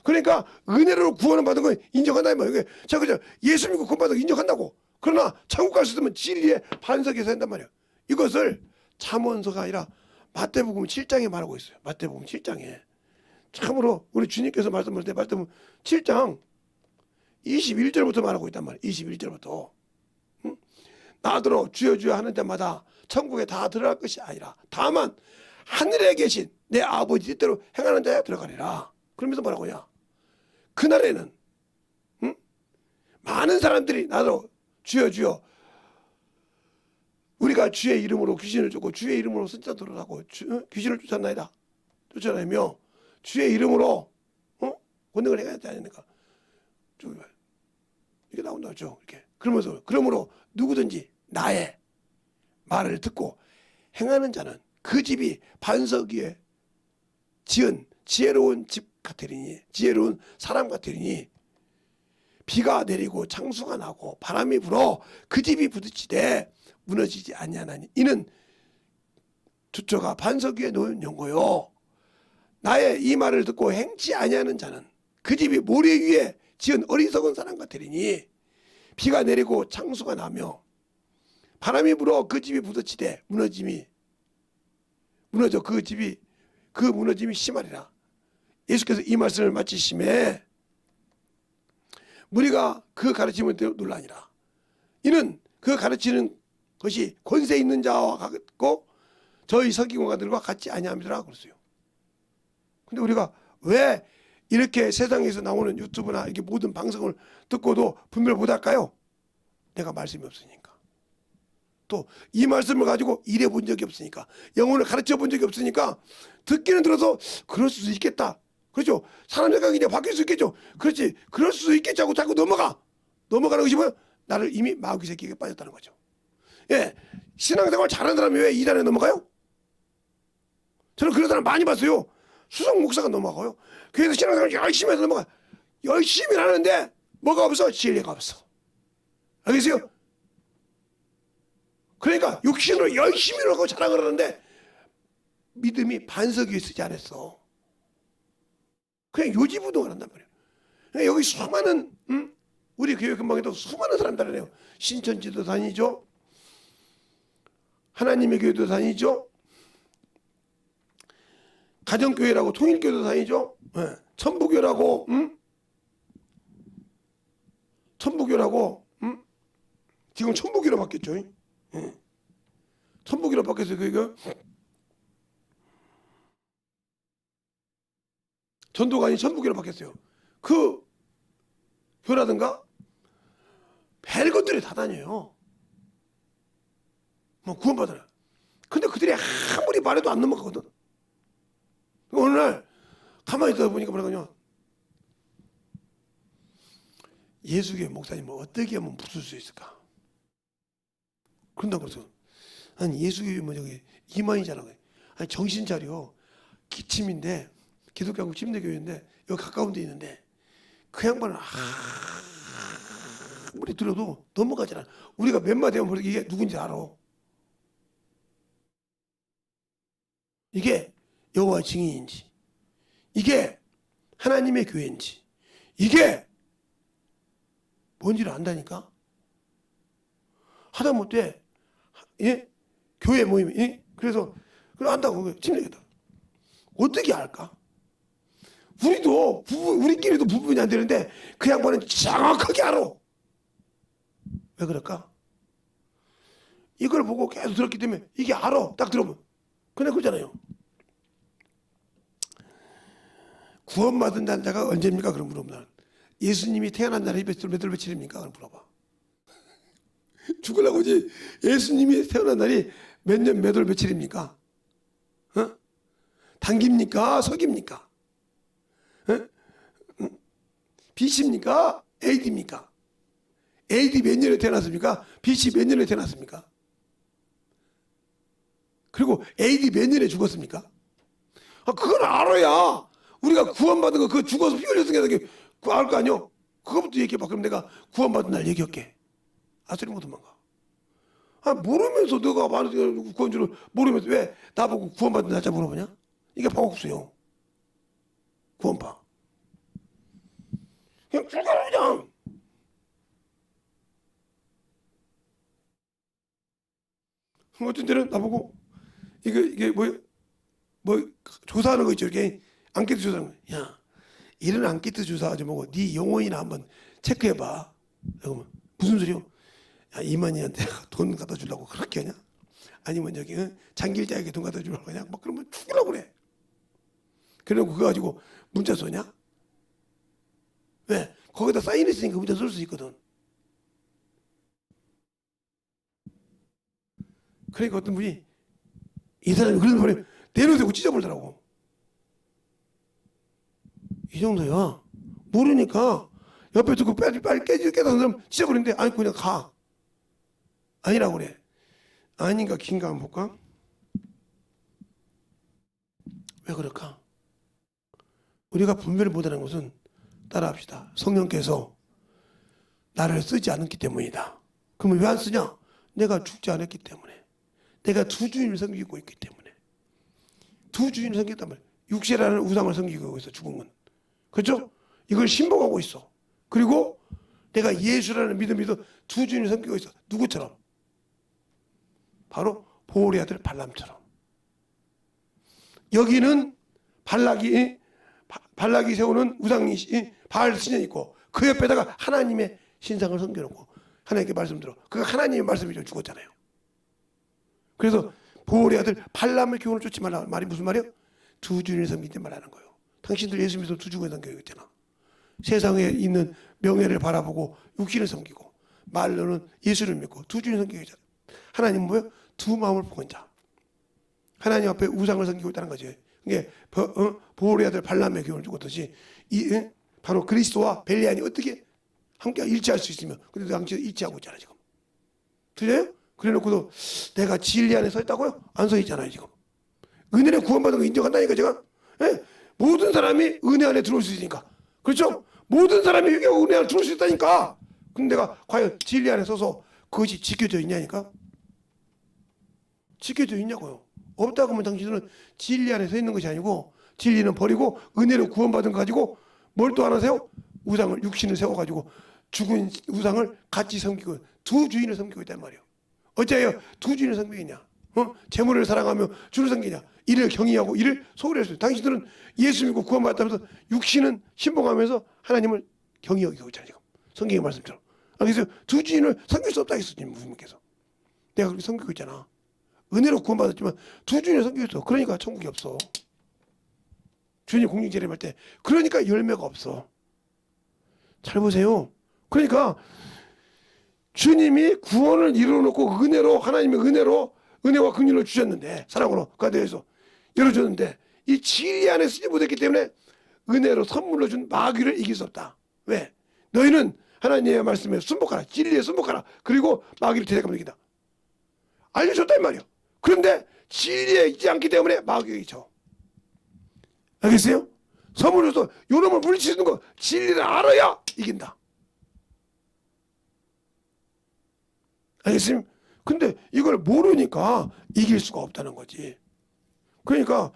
그러니까 은혜로 구원을 받은 건 인정한다 이 말이에요. 자, 그죠? 예수 믿고 구원받은 거 인정한다고. 그러나 천국 갈 수 있으면 진리의 반석에서 한단 말이에요. 이것을 잠언서가 아니라 마태복음 7장에 말하고 있어요. 마태복음 7장에. 참으로 우리 주님께서 말씀하실 때 마태복음 7장 21절부터 말하고 있단 말이에요. 21절부터. 나더러 주여 주여 하는 때마다 천국에 다 들어갈 것이 아니라 다만 하늘에 계신 내 아버지 뜻대로 행하는 자야 들어가리라. 그러면서 뭐라고 하냐? 그날에는 많은 사람들이 나더러 주여 주여 우리가 주의 이름으로 귀신을 쫓고 주의 이름으로 선자 들어라고 귀신을 쫓았나이다. 쫓아내며 주의 이름으로 권능을 행하지 않으니까 이게 나온다죠. 이렇게 그러면서 그러므로 누구든지 나의 말을 듣고 행하는 자는 그 집이 반석 위에 지은 지혜로운 집 같으리니 지혜로운 사람 같으리니 비가 내리고 창수가 나고 바람이 불어 그 집이 부딪히되 무너지지 아니하나니 이는 주초가 반석 위에 놓은 연고요. 나의 이 말을 듣고 행치 아니하는 자는 그 집이 모래 위에 지은 어리석은 사람 같으리니 비가 내리고 창수가 나며 바람이 불어 그 집이 부딪히되 무너져 그 무너짐이 심하리라. 예수께서 이 말씀을 마치심에 무리가 그 가르침을 놀라니라. 이는 그 가르치는 것이 권세 있는 자와 같고 저희 서기관들과 같지 아니함이라 그랬어요. 근데 우리가 왜 이렇게 세상에서 나오는 유튜브나 이렇게 모든 방송을 듣고도 분별 못할까요? 내가 말씀이 없으니까. 또 이 말씀을 가지고 일해 본 적이 없으니까, 영혼을 가르쳐 본 적이 없으니까 듣기는 들어서 그럴 수도 있겠다. 그렇죠? 사람 생각이 이제 바뀔 수 있겠죠. 그렇지. 그럴 수도 있겠지 하고 자꾸 넘어가는 것이 뭐야? 나를 이미 마귀 새끼에게 빠졌다는 거죠. 예, 신앙생활 잘하는 사람이 왜 이단에 넘어가요? 저는 그런 사람 많이 봤어요. 수석 목사가 넘어가요. 교회에서 신앙생활 열심히 해서 넘어가. 열심히 하는데 뭐가 없어? 진리가 없어. 알겠어요? 그러니까 육신으로 열심히 하고 자랑을 하는데 믿음이 반석 위에 쓰지 않았어. 그냥 요지부동을 한단 말이에요. 그러니까 여기 수많은 우리 교회 근방에도 수많은 사람들이에요. 신천지도 다니죠. 하나님의 교회도 다니죠. 가정교회라고 통일교회도 다니죠. 네. 천부교라고 천부교라고 지금 천부교로 바뀌었죠. 천부교로 바뀌었어요. 그러니까 전도가 아닌 천부교로 바뀌었어요. 그 교라든가 별것들이 다 다녀요. 뭐 구원받으라. 근데 그들이 아무리 말해도 안 넘어가거든. 어느 날 가만히 있다 보니까 뭐라고요? 예수교회 목사님 어떻게 하면 붙을 수 있을까? 그런다고 그래서 아니 예수교회 뭐 저기 이만희잖아. 아니 정신 차려. 기침인데 기독교 침례교회인데 여기 가까운 데 있는데 그 양반은 아무리 들어도 넘어가지 않아. 우리가 몇 마디 하면 이게 누군지 알아. 이게 여호와 증인인지, 이게 하나님의 교회인지, 이게 뭔지를 안다니까. 하다못해 예? 교회 모임, 예? 그래서 안다고 침례겠다. 어떻게 알까? 우리끼리도 부분이 안 되는데 그 양반은 정확하게 알아. 왜 그럴까? 이걸 보고 계속 들었기 때문에 이게 알아. 딱 들어보면. 그냥 그러잖아요. 구원받은 자가 언제입니까? 그럼 물어보면 예수님이 태어난 날이 몇 월 며칠입니까? 그럼 물어봐. 죽으려고 하지. 예수님이 태어난 날이 몇 년 몇 월 며칠입니까? 어? 단기입니까? 석입니까? 어? BC입니까? AD입니까? AD 몇 년에 태어났습니까? BC 몇 년에 태어났습니까? 그리고 AD 몇 년에 죽었습니까? 그걸 알아야 우리가 구원받은 거, 그거 죽어서 피 흘렸으니까 그거 알 거 아니요? 그거부터 얘기해봐. 그럼 내가 구원받은 날 얘기할게. 소리 못 도망가. 모르면서 너가 구원주를 모르면서 왜 나보고 구원받은 날짜 물어보냐? 이게 파국수요. 구원파. 그냥 그냥. 어떤 때는 나보고 이게 뭐 조사하는 거 있죠. 이렇게 안케이트 조사하는 거. 야, 이런 안케이트 조사하지 말고 네 영혼이나 한번 체크해봐. 그러면 무슨 소리요? 야, 이만희한테 돈 갖다 주려고 그렇게 하냐? 아니면 여기 장길자에게 돈 갖다 주려고 하냐? 막 그러면 죽으려고 그래. 그래놓고 그거 가지고 문자 써냐? 왜? 거기다 사인했으니까 문자 쓸 수 있거든. 그러니까 어떤 분이 이 사람이 그런 말에 내놓으라고 찢어버리더라고. 이 정도야. 모르니까 옆에 두고 빨리 깨닫는 사람 찢어버리는데 아니 그냥 가. 아니라고 그래. 아닌가 긴가 한번 볼까? 왜 그럴까? 우리가 분별을 못하는 것은 따라합시다. 성령께서 나를 쓰지 않았기 때문이다. 그러면 왜 안 쓰냐? 내가 죽지 않았기 때문에. 내가 두 주인을 섬기고 있기 때문에. 두 주인을 섬겼단 말이야. 육체라는 우상을 섬기고 있어. 죽은 건. 그렇죠? 이걸 신봉하고 있어. 그리고 내가 예수라는 믿음에도 두 주인을 섬기고 있어. 누구처럼? 바로 보올의 아들 발람처럼. 여기는 발락이 세우는 우상이 바알 신이 있고 그 옆에다가 하나님의 신상을 섬겨놓고 하나님께 말씀 들어. 그가 하나님의 말씀이죠. 죽었잖아요. 그래서 보올의 아들 발람의 교훈을 쫓지 말라. 말이 무슨 말이에요? 두 주인을 섬기지 말라는 거예요. 당신들 예수 믿어 두 주인을 섬기고 있잖아. 세상에 있는 명예를 바라보고 육신을 섬기고 말로는 예수를 믿고 두 주인을 섬기고 있잖아. 하나님은 뭐예요? 두 마음을 품은 자. 하나님 앞에 우상을 섬기고 있다는 거지. 이게 보홀의 아들 발람의 교훈을 주고듯이 바로 그리스도와 벨리안이 어떻게 함께 일치할 수 있으며 근데 당시 일치하고 있잖아 지금. 들려요? 그래놓고도 내가 진리 안에 서 있다고요? 안 서 있잖아요 지금. 은혜를 구원받은 거 인정한다니까 제가. 예? 모든 사람이 은혜 안에 들어올 수 있으니까. 그렇죠? 모든 사람이 여기 은혜 안에 들어올 수 있다니까. 근데 내가 과연 진리 안에 서서 그것이 지켜져 있냐니까. 지켜져 있냐고요. 없다고 하면 당신들은 진리 안에 서 있는 것이 아니고 진리는 버리고 은혜로 구원받은 거 가지고 뭘 또 하나 세워? 우상을 육신을 세워가지고 죽은 우상을 같이 섬기고 두 주인을 섬기고 있단 말이에요. 어째요? 두 주인을 섬기겠냐? 재물을 사랑하며 주를 섬기냐? 이를 경외하고 이를 소홀히 했어요. 당신들은 예수 믿고 구원받았다면서 육신은 신봉하면서 하나님을 경외하고 있잖아요. 지금 성경의 말씀처럼. 그래서 두 주인을 섬길 수 없다 했어. 주님께서. 내가 그렇게 섬기고 있잖아. 은혜로 구원받았지만 두 주인을 섬기고 있어. 그러니까 천국이 없어. 주님 공중재림할 때 그러니까 열매가 없어. 잘 보세요. 그러니까 주님이 구원을 이루어놓고 은혜로 하나님의 은혜로 은혜와 긍휼을 주셨는데 사랑으로 그 대해서 열어줬는데 이 진리 안에 쓰지 못했기 때문에 은혜로 선물로 준 마귀를 이길 수 없다. 왜? 너희는 하나님의 말씀에 순복하라. 진리에 순복하라. 그리고 마귀를 대적하면 이긴다. 알려줬단 말이야. 그런데 진리에 있지 않기 때문에 마귀가 이겨. 알겠어요? 선물로서 요놈을 물리치는 거 진리를 알아야 이긴다. 알겠습니까? 근데 이걸 모르니까 이길 수가 없다는 거지. 그러니까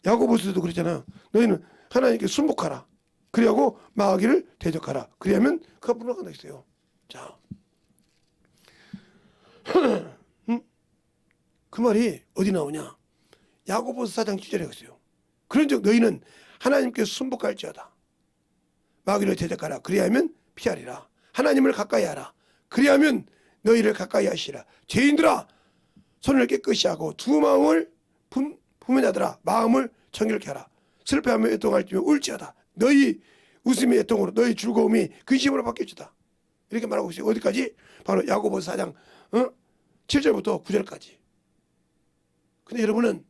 야고보서도 그랬잖아. 너희는 하나님께 순복하라. 그리하고 마귀를 대적하라. 그리하면 그가 물러간다 했어요. 자, 그 말이 어디 나오냐? 야고보서 4장 7절에 있어요. 그런즉 너희는 하나님께 순복할지어다. 마귀를 대적하라. 그리하면 피하리라. 하나님을 가까이 하라. 그리하면 너희를 가까이 하시라. 죄인들아 손을 깨끗이 하고 두 마음을 품은 자들아 마음을 정결케 하라. 슬퍼하며 애통할지며 울지어다. 너희 웃음의 애통으로 너희 즐거움이 근심으로 바뀌어지다. 이렇게 말하고 있어요. 어디까지? 바로 야고보서 4장 7절부터 9절까지. 근데 여러분은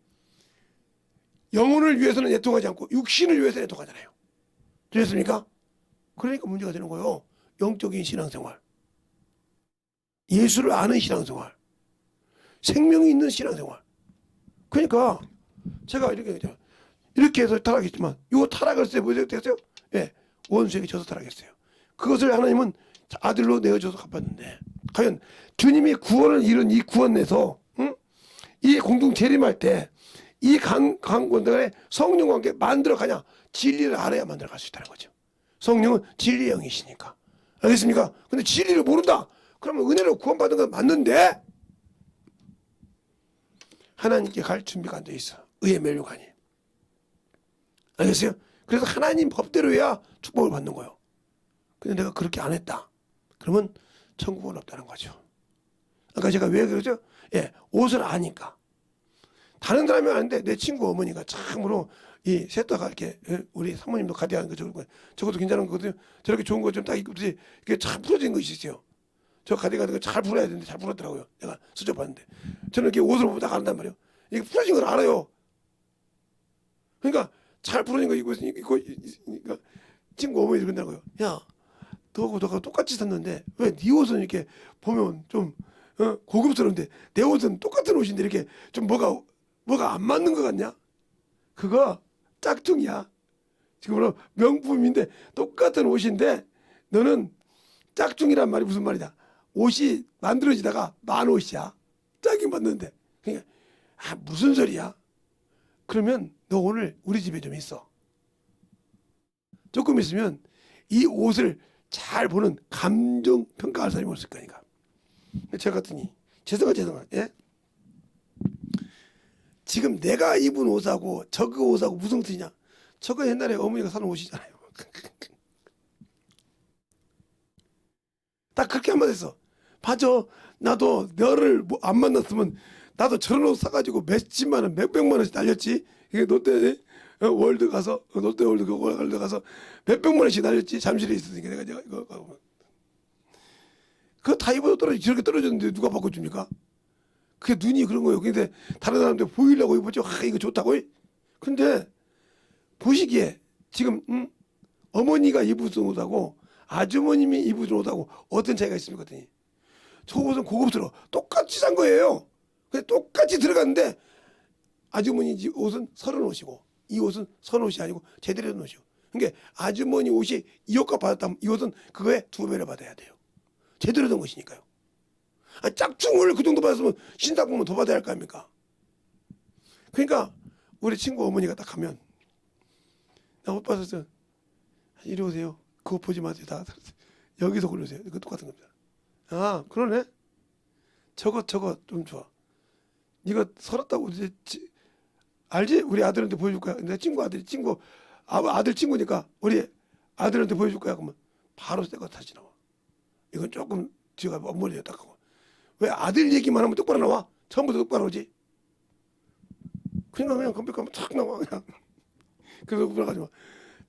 영혼을 위해서는 애통하지 않고 육신을 위해서 애통하잖아요. 그렇습니까? 그러니까 문제가 되는 거예요. 영적인 신앙생활, 예수를 아는 신앙생활, 생명이 있는 신앙생활. 그러니까 제가 이렇게 해서 타락했지만 이 타락을 했어요. 예, 원수에게 져서 타락했어요. 그것을 하나님은 아들로 내어줘서 갚았는데 과연 주님이 구원을 이룬 이 구원에서 이 공중 재림할 때 이 강권들의 성령과 함께 만들어가냐? 진리를 알아야 만들어갈 수 있다는 거죠. 성령은 진리의 영이시니까. 알겠습니까? 근데 진리를 모른다? 그러면 은혜로 구원받은 건 맞는데 하나님께 갈 준비가 안 돼 있어. 의의 멸류관이. 알겠어요? 그래서 하나님 법대로야 축복을 받는 거예요. 근데 내가 그렇게 안 했다. 그러면 천국은 없다는 거죠. 아까 제가 왜 그러죠? 예, 옷을 아니까. 다른 사람이 아는데 내 친구 어머니가 참으로 이 셋다가 이렇게 우리 사모님도 가디하는 거 좋은 거예요. 저것도 괜찮은 거거든요. 저렇게 좋은 거 좀 딱 입고지 이게 잘 풀어진 것이 있어요. 저 가디가 잘 풀어야 되는데 잘 풀었더라고요. 내가 수저 봤는데 저는 이렇게 옷을 보다 간단 말이에요. 이게 풀어진 걸 알아요. 그러니까 잘 풀어진 거 입고 있으니까 친구 어머니 그런다고요. 야, 너가 똑같이 샀는데 왜 네 옷은 이렇게 보면 좀 고급스러운데 내 옷은 똑같은 옷인데 이렇게 좀 뭐가 안 맞는 것 같냐? 그거 짝퉁이야. 지금 명품인데 똑같은 옷인데 너는 짝퉁이란 말이 무슨 말이냐? 옷이 만들어지다가 만 옷이야. 짝이 맞는데. 그러니까 무슨 소리야? 그러면 너 오늘 우리 집에 좀 있어. 조금 있으면 이 옷을 잘 보는 감정 평가할 사람이 없을 거니까. 제가 같으니 죄송하 예? 지금 내가 입은 옷하고 저거 옷하고 무슨 뜻이냐? 저거 옛날에 어머니가 사는 옷이잖아요. 딱 그렇게 한마디 했어. 맞아. 나도 너를 안 만났으면 나도 저런 옷 사가지고 몇십만 원, 몇백만 원씩 날렸지. 이게 롯데 월드 가서 몇백만 원씩 날렸지. 잠실에 있었으니까 내가 이거 그 타이보도 저렇게 떨어졌는데 누가 바꿔줍니까? 그게 눈이 그런 거예요. 근데 다른 사람들 보이려고 입었죠. 이거 좋다고. 근데 보시기에 지금 어머니가 입으신 옷하고 아주머님이 입으신 옷하고 어떤 차이가 있습니까? 그랬더니 저 옷은 고급스러워. 똑같이 산 거예요. 근데 똑같이 들어갔는데 아주머니 집 옷은 서른 옷이고 이 옷은 선 옷이 아니고 제대로 된 옷이요. 그러니까 아주머니 옷이 이 옷값 받았다면 이 옷은 그거에 2배를 받아야 돼요. 제대로 된 것이니까요. 짝퉁을 그 정도 받았으면 신상품은 더 받아야 할 거 아닙니까? 그러니까 우리 친구 어머니가 딱 하면 나 옷 받았어. 이리 오세요. 그거 보지 마세요. 다 여기서 고르세요. 이거 똑같은 겁니다. 아 그러네. 저거 좀 좋아. 네가 서럽다고 이제 알지? 우리 아들한테 보여줄 거야. 내 친구 아들 친구니까 우리 아들한테 보여줄 거야. 그러면 바로 새거 다시 나와. 이건 조금 뒤가 머리에 딱 하고. 왜 아들 얘기만 하면 똑바로 나와? 처음부터 똑바로 오지. 그냥 컴퓨터하면 탁 나와 그냥. 그래서 그래가지고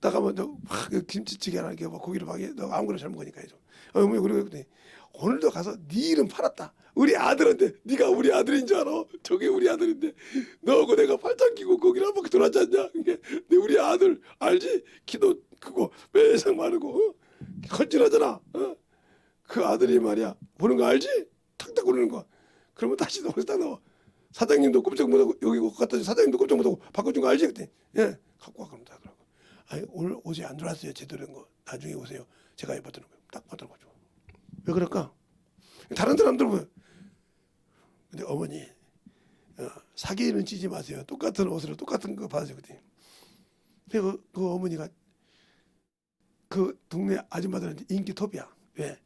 딱 하면 너막 김치찌개나 이렇게 막 고기를 막 해. 너 아무거나 잘 먹으니까 해줘. 어머니 그러고 했더니 오늘도 가서 네 이름 팔았다. 우리 아들한테 네가 우리 아들인 줄 알아? 저게 우리 아들인데 너하고 내가 팔짱 끼고 거기를 한 바퀴 돌았지 않냐? 이게 내 우리 아들 알지? 키도 크고 매상 마르고 헌질하잖아. 그 아들이 말이야 보는 거 알지? 탁탁 고르는 거. 그러면 다시 나와서 딱 나와. 사장님도 꼼짝 못하고 여기 갖다 줘. 사장님도 꼼짝 못하고 바꿔준 거 알지? 그때 예 갖고 와 그럼 다 하더라고. 아니 오늘 옷이 안 들어왔어요. 제대로 된 거. 나중에 오세요. 제가 입었던 거 딱 받아가지고. 왜 그럴까? 다른 사람들 보면 근데 어머니 사기는 찌지 마세요. 똑같은 옷으로 똑같은 거 받으세요. 그때 그 어머니가 그 동네 아줌마들한테 인기 톱이야. 왜?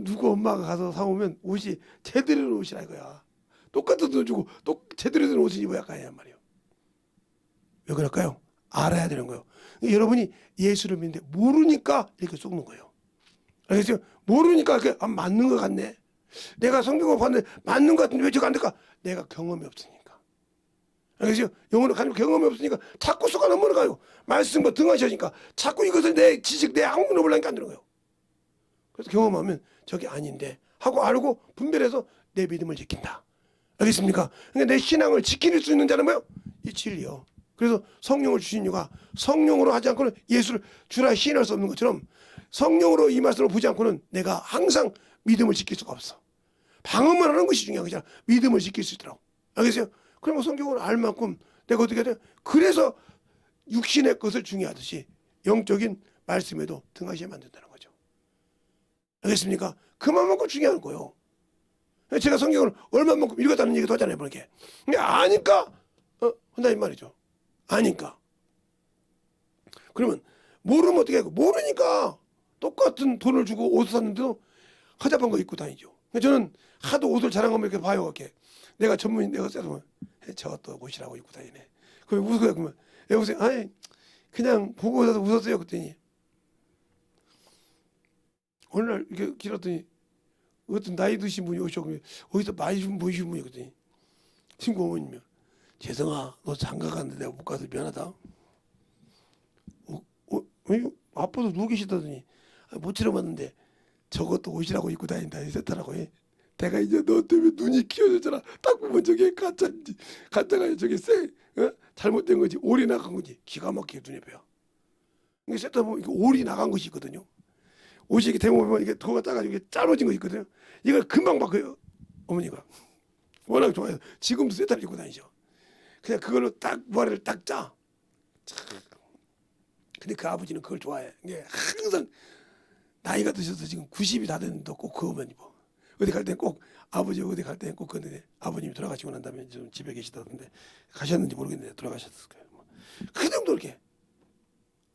누구 엄마가 가서 사오면 옷이 제대로 된 옷이라 이거야. 똑같은 돈 주고 제대로 된 옷을 입어야 가야 말이에요. 왜 그럴까요? 알아야 되는 거예요. 여러분이 예수를 믿는데 모르니까 이렇게 속는 거예요. 알겠어요? 모르니까 이렇게 맞는 것 같네. 내가 성경을 봤는데 맞는 것 같은데 왜 저거 안 될까? 내가 경험이 없으니까. 알겠어요? 영어를 가지고 경험이 없으니까 자꾸 속아 넘어가요. 말씀과 등하시니까 자꾸 이것을 내 지식, 내 학문을 보려니까 안 되는 거예요. 그래서 경험하면 저게 아닌데 하고 알고 분별해서 내 믿음을 지킨다. 알겠습니까? 그러니까 내 신앙을 지킬 수 있는 자는 뭐예요? 이 진리요. 그래서 성령을 주신 이유가 성령으로 하지 않고는 예수를 주라 시인할 수 없는 것처럼 성령으로 이 말씀을 보지 않고는 내가 항상 믿음을 지킬 수가 없어. 방언만 하는 것이 중요한 거잖아. 믿음을 지킬 수 있더라고. 알겠어요? 그러면 성경을 알 만큼 내가 어떻게 해야 돼? 그래서 육신의 것을 중요하듯이 영적인 말씀에도 등하시에 만든다는 거죠. 알겠습니까? 그만큼 중요한 거예요. 제가 성경을 얼마만큼 읽었다는 얘기도 하잖아요. 이렇게. 근데 아니까 한다 이 말이죠. 아니까. 그러면 모르면 어떻게 하고 모르니까 똑같은 돈을 주고 옷을 샀는데도 허접한 거 입고 다니죠. 저는 하도 옷을 자랑하면 이렇게 봐요. 이렇게. 내가 전문인 내가 써서 저것도 옷이라고 입고 다니네. 그럼 웃어요. 그러면 여보세요. 아니 그냥 보고 있어서 웃었어요. 그랬더니 어느 날 이렇게 길었더니 어떤 나이 드신 분이 오셔서 어디서 많이 좀 보이신 분이 그랬더니 친구 어머님이요. 재성아 너 장가 갔는데 내가 못 가서 미안하다. 아빠도 누워 계시다더니 못 치러봤는데 저것도 옷이라고 입고 다닌다 이랬더라고. 내가 이제 너 때문에 눈이 키워졌잖아. 딱 보면 저게 가짜인지 가짜가 저게 잘못된 거지 올이 나간 거지. 기가 막히게 눈에 뵈요. 이게 셋다 보면 이게 올이 나간 것이 있거든요. 옷이 이렇게 대보면 이게 도가 작아지고 이게 짧아진 거 있거든요. 이걸 금방 바꿔요. 어머니가 워낙 좋아해서 지금도 쇠타를 입고 다니죠. 그냥 그걸로 딱 머리를 딱 짜. 근데 그 아버지는 그걸 좋아해. 이게 항상 나이가 드셔서 지금 90이 다 됐는데 꼭 그거만 입어. 어디 갈 땐 꼭 아버지 어디 갈 땐 꼭 그런데 아버님이 돌아가시고 난 다음에 좀 집에 계시다던데 가셨는지 모르겠는데 돌아가셨을 거예요. 그 정도 이렇게.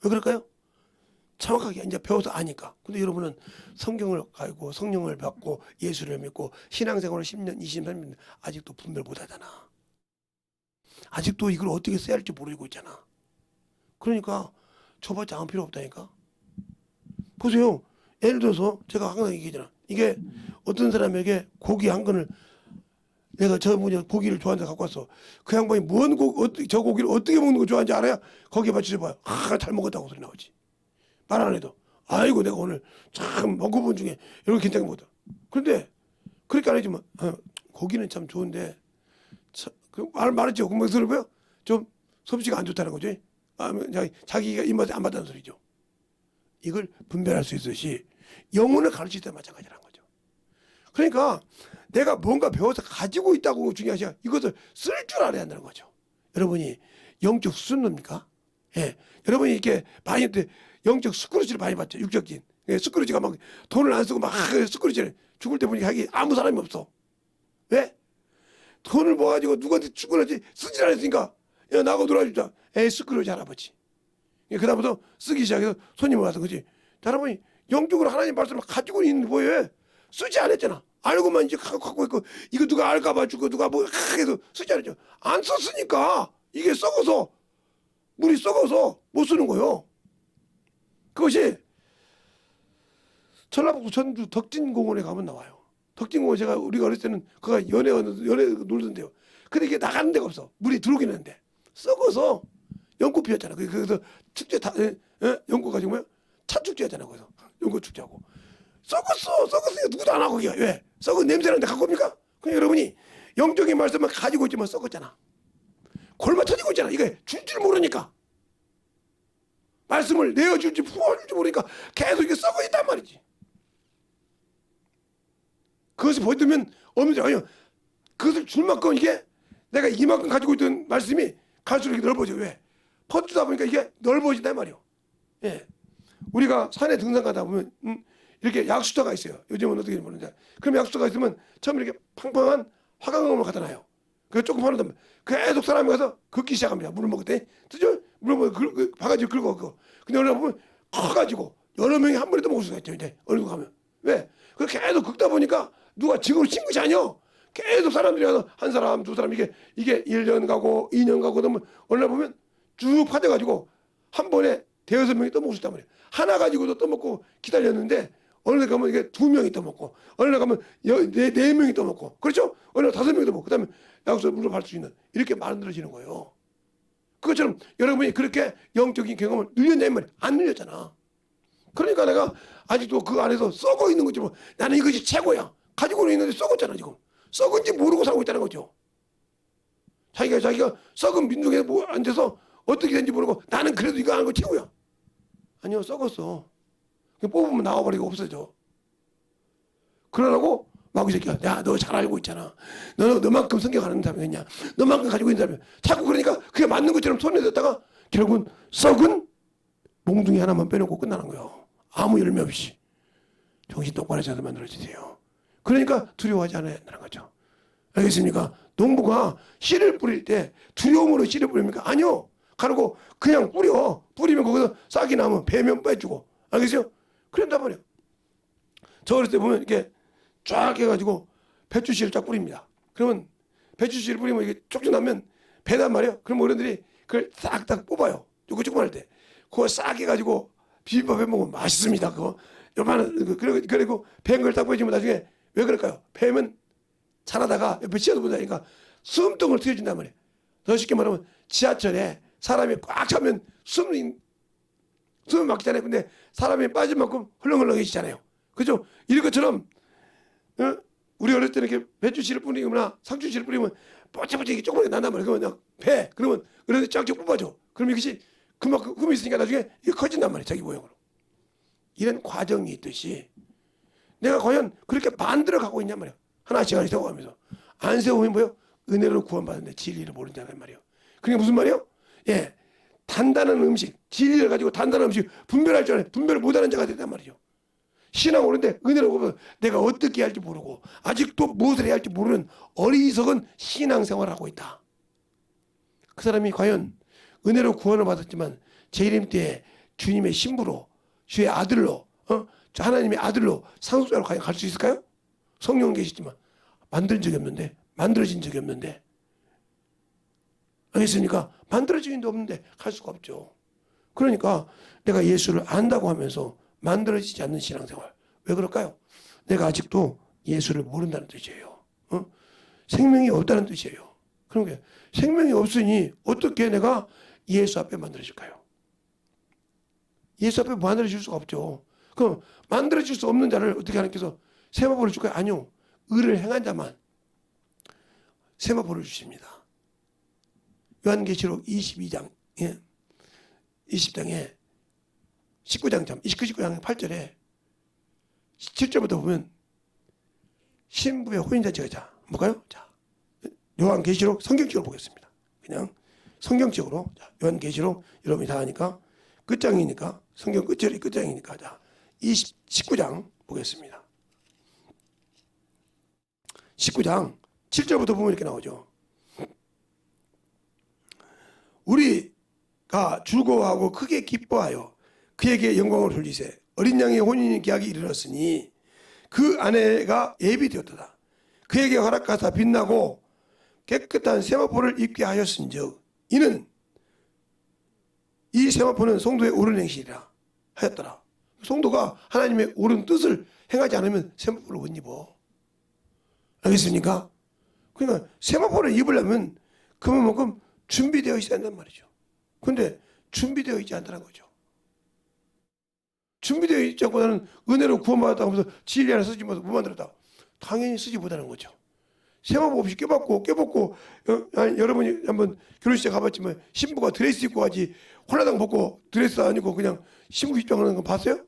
왜 그럴까요? 정확하게 이제 배워서 아니까. 근데 여러분은 성경을 알고 성령을 받고 예수를 믿고 신앙생활을 10년, 20년, 30년 아직도 분별 못 하잖아. 아직도 이걸 어떻게 써야 할지 모르고 있잖아. 그러니까 저밖에 안 필요 없다니까. 보세요. 예를 들어서 제가 항상 얘기하잖아. 이게 어떤 사람에게 고기 한 건을 내가 저 분이 고기를 좋아하는데 갖고 왔어. 그 양반이 저 고기를 어떻게 먹는 거 좋아하는지 알아야 거기에 맞춰서 봐요. 잘 먹었다고 소리 나오지. 말 안 해도 아이고 내가 오늘 참 먹어본 중에 이런 거 괜찮게 먹었다. 그런데 그렇게 안 해주면 고기는 참 좋은데 말했죠. 공부스러워 보여? 좀 섭취가 안 좋다는 거죠. 자기가 입맛에 안 맞다는 소리죠. 이걸 분별할 수 있듯이 영혼을 가르칠 때 마찬가지라는 거죠. 그러니까 내가 뭔가 배워서 가지고 있다고 중요하지 않아. 이것을 쓸 줄 알아야 한다는 거죠. 여러분이 영적 수준입니까? 예. 여러분이 이렇게 많이 영적 스크루지를 많이 봤죠. 육적인. 예, 스크루지가 막 돈을 안 쓰고 막 스크루지를 죽을 때 보니까 하기 아무 사람이 없어. 왜? 돈을 모아가지고 누구한테 죽을지 쓰질 않았으니까 야 나하고 놀아주자. 에이 스크루지 할아버지. 그 다음부터 쓰기 시작해서 손님이 와서 그지. 할아버지 영적으로 하나님 말씀을 가지고 있는 뭐예요? 쓰지 않았잖아. 알고만 이제 갖고 있고 이거 누가 알까봐 주고 누가 뭐 해서 쓰지 않았죠. 안 썼으니까 이게 썩어서 물이 썩어서 못 쓰는 거예요. 그것이 전라북도 전주 덕진공원에 가면 나와요. 덕진공원 제가 우리가 어렸을 때는 그가 연애 놀던데요. 근데 이게 나가는 데가 없어. 물이 들어오긴 하는데 썩어서 연꽃 피웠잖아. 그래서 축제 연꽃 가지고 뭐야? 차축제 하잖아. 거기서 연꽃 축제하고 썩었으니까 누구도 안 하고 거기가 왜? 썩은 냄새나는데 갖고 옵니까? 그냥 여러분이 영적인 말씀만 가지고 있지만 썩었잖아. 골마 터지고 있잖아. 이게 줄 줄 모르니까 말씀을 내어줄지 부어줄지 모르니까 계속 이게 썩어 있단 말이지. 그것을 보여주면 없는지 아니요. 그것을 줄 만큼 이게 내가 이만큼 가지고 있던 말씀이 갈수록 넓어져. 왜? 퍼주다 보니까 이게 넓어진단 말이요. 예. 우리가 산에 등산 가다 보면 이렇게 약수터가 있어요. 요즘은 어떻게 보는지. 그럼 약수터가 있으면 처음에 이렇게 팡팡한 화강암을 갖다 놔요. 그래서 조금 하는데 계속 사람이 가서 긁기 시작합니다. 물을 먹을 때. 그죠? 물을 먹을 바가지 긁어 그거. 근데 어느 날 보면 커가지고 여러 명이 한 번에 또 먹을 수가 있죠. 이제 어느 정도 가면. 왜? 그렇게 계속 긁다 보니까 누가 지금으로 친 것이 아니요. 계속 사람들이 가서 한 사람, 두 사람 이게 1년 가고 2년 가고 그러면 어느 날 보면 쭉 파져가지고 한 번에 대여섯 명이 떠먹을 수 있단 말이에요. 하나 가지고도 떠먹고 기다렸는데 어느 날 가면 이게 2명이 떠먹고 어느 날 가면 네 명이 떠먹고 그렇죠? 어느 날 5명이 떠먹고 그다음에 약속을 물어 받을 수 있는 이렇게 만들어지는 거예요. 그것처럼 여러분이 그렇게 영적인 경험을 늘렸냐는 말이에요. 안 늘렸잖아. 그러니까 내가 아직도 그 안에서 썩어 있는 거지 뭐 나는 이것이 최고야. 가지고는 있는데 썩었잖아 지금. 썩은지 모르고 살고 있다는 거죠. 자기가 썩은 민둥에 뭐 앉아서 어떻게 된지 모르고 나는 그래도 이거 하는 거 최고야. 아니요 썩었어. 뽑으면 나와버리고 없어져. 그러라고 막 이 새끼가 야 너 잘 알고 있잖아. 너만큼 성경하는 사람이겠냐. 너만큼 가지고 있는 사람이야. 자꾸 그러니까 그게 맞는 것처럼 손에 댔다가 결국은 썩은 몽둥이 하나만 빼놓고 끝나는 거예요. 아무 열매 없이. 정신 똑바로 차서 만들어주세요. 그러니까 두려워하지 않아야 한다는 거죠. 알겠습니까? 농부가 씨를 뿌릴 때 두려움으로 씨를 뿌립니까? 아니요. 가르고 그냥 뿌리면 거기서 싹이 나면 배면 빼주고. 알겠어요? 그런단 말이에요. 저 어렸을 때 보면 이렇게 쫙 해가지고 배추씨를 쫙 뿌립니다. 그러면 배추씨를 뿌리면 이게 쪽쪽 나면 배단 말이에요. 그럼 어른들이 그걸 싹싹 뽑아요. 요거 조그만 할 때. 그거 싹 해가지고 비빔밥에 먹으면 맛있습니다. 그거. 요만한, 그리고 배 걸 딱 보여주면 나중에 왜 그럴까요? 배면 자라다가 옆에 치아도 보다니까 숨통을 트여준단 말이에요. 더 쉽게 말하면 지하철에 사람이 꽉 차면 숨이 막히잖아요. 근데 사람이 빠진 만큼 헐렁헐렁해지잖아요. 그죠? 이런 것처럼 우리 어릴 때는 이렇게 배추씨를 뿌리거나 상추씨를 뿌리면 뽀짝뽀짝 조그맣게 난단 말이에요. 그러면 배 그러면 어른들이 쫙쫙 뽑아줘. 그럼 이것이 그만큼 흠이 있으니까 나중에 이게 커진단 말이에요. 자기 모양으로. 이런 과정이 있듯이 내가 과연 그렇게 만들어 가고 있냔 말이에요. 하나씩 하나씩 세워가면서. 안 세우면 뭐예요? 은혜로 구원받는데 진리를 모른다는 말이에요. 그게 무슨 말이에요? 예, 단단한 음식, 진리를 가지고 단단한 음식 분별할 줄 아는 분별을 못하는 자가 된단 말이죠. 신앙 오는데 은혜로 보면 내가 어떻게 해야 할지 모르고 아직도 무엇을 해야 할지 모르는 어리석은 신앙생활을 하고 있다. 그 사람이 과연 은혜로 구원을 받았지만 재림 때에 주님의 신부로 주의 아들로 하나님의 아들로 상속자로 과연 갈 수 있을까요? 성령 계시지만 만들어진 적이 없는데 알겠습니까? 만들어진 적이 없는데 갈 수가 없죠. 그러니까 내가 예수를 안다고 하면서 만들어지지 않는 신앙생활. 왜 그럴까요? 내가 아직도 예수를 모른다는 뜻이에요. 생명이 없다는 뜻이에요. 그러니까 생명이 없으니 어떻게 내가 예수 앞에 만들어질까요? 예수 앞에 만들어질 수가 없죠. 그럼 만들어질 수 없는 자를 어떻게 하나님께서 세마포를 줄까요? 아니요. 의를 행한 자만 세마포를 주십니다. 요한계시록 22장 20장에 19장 8절에 7절부터 보면 신부의 혼인잔치가 자 뭘까요? 자 요한계시록 성경적으로 보겠습니다. 그냥 성경적으로 자, 요한계시록 여러분이 다 하니까 끝장이니까 성경 끝절이 끝장이니까 자 19장 보겠습니다. 19장 7절부터 보면 이렇게 나오죠. 우리가 즐거워하고 크게 기뻐하여 그에게 영광을 돌리세. 어린 양의 혼인 계약이 이르렀으니 그 아내가 예비되었도다. 그에게 허락하사 빛나고 깨끗한 세마포를 입게 하였은즉 이는 이 세마포는 성도의 옳은 행실이라 하였더라. 성도가 하나님의 옳은 뜻을 행하지 않으면 세마포를 못 입어. 알겠습니까? 그러니까 세마포를 입으려면 그만큼 준비되어 있어야 한단 말이죠. 그런데 준비되어 있지 않다는 거죠. 준비되어 있지 않고 나는 은혜로 구원받았다고 하면서 진리 하나 쓰지 못해서 못 만들었다. 당연히 쓰지 못하는 거죠. 세마포 없이 껴벗고 여러분이 한번 결혼식에 가봤지만 신부가 드레스 입고 가지 홀라당 벗고 드레스 안 입고 그냥 신부 입장하는 거 봤어요?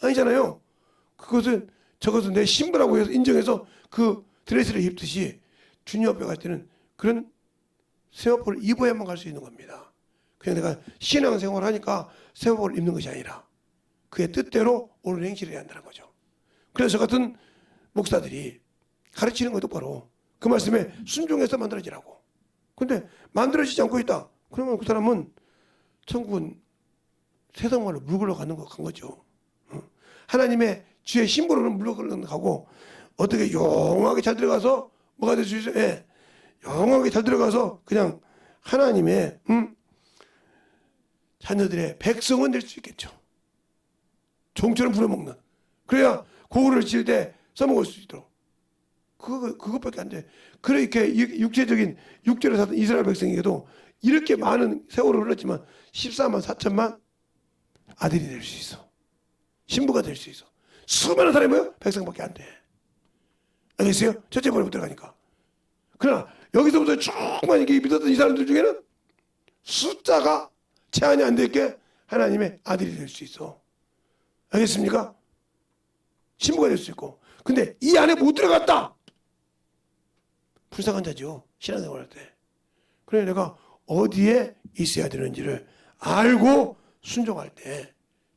아니잖아요. 저것은 내 신부라고 해서 인정해서 그 드레스를 입듯이 주님 앞에 갈 때는 그런 세마포를 입어야만 갈 수 있는 겁니다. 그냥 내가 신앙생활을 하니까 세마포를 입는 것이 아니라 그의 뜻대로 옳은 행실을 해야 한다는 거죠. 그래서 저 같은 목사들이 가르치는 거 똑바로 그 말씀에 순종해서 만들어지라고. 근데 만들어지지 않고 있다. 그러면 그 사람은 천국은 세상 말로 물 걸러가는 거 간 거죠. 하나님의 주의 신부로는 물 걸러가고 어떻게 영하게 잘 들어가서 뭐가 될 수 있어요? 예. 영하게 잘 들어가서 그냥 하나님의 자녀들의 백성은 될 수 있겠죠. 종처럼 부려먹는. 그래야 고구려를 칠 때 써먹을 수 있도록. 그것밖에 안 돼. 그렇게 육체적인 육체로 사던 이스라엘 백성에게도 이렇게 많은 세월을 흘렀지만 14만 4천만 아들이 될 수 있어. 신부가 될 수 있어. 수많은 사람이 뭐요? 백성밖에 안 돼. 알겠어요? 첫째 번에 들어가니까. 그러나 여기서부터 조금만 이렇게 믿었던 이 사람들 중에는 숫자가 제한이 안 될게 하나님의 아들이 될 수 있어. 알겠습니까? 신부가 될 수 있고. 근데 이 안에 못 들어갔다. 불쌍한 자죠. 신앙생활 할 때. 그래 내가 어디에 있어야 되는지를 알고 순종할 때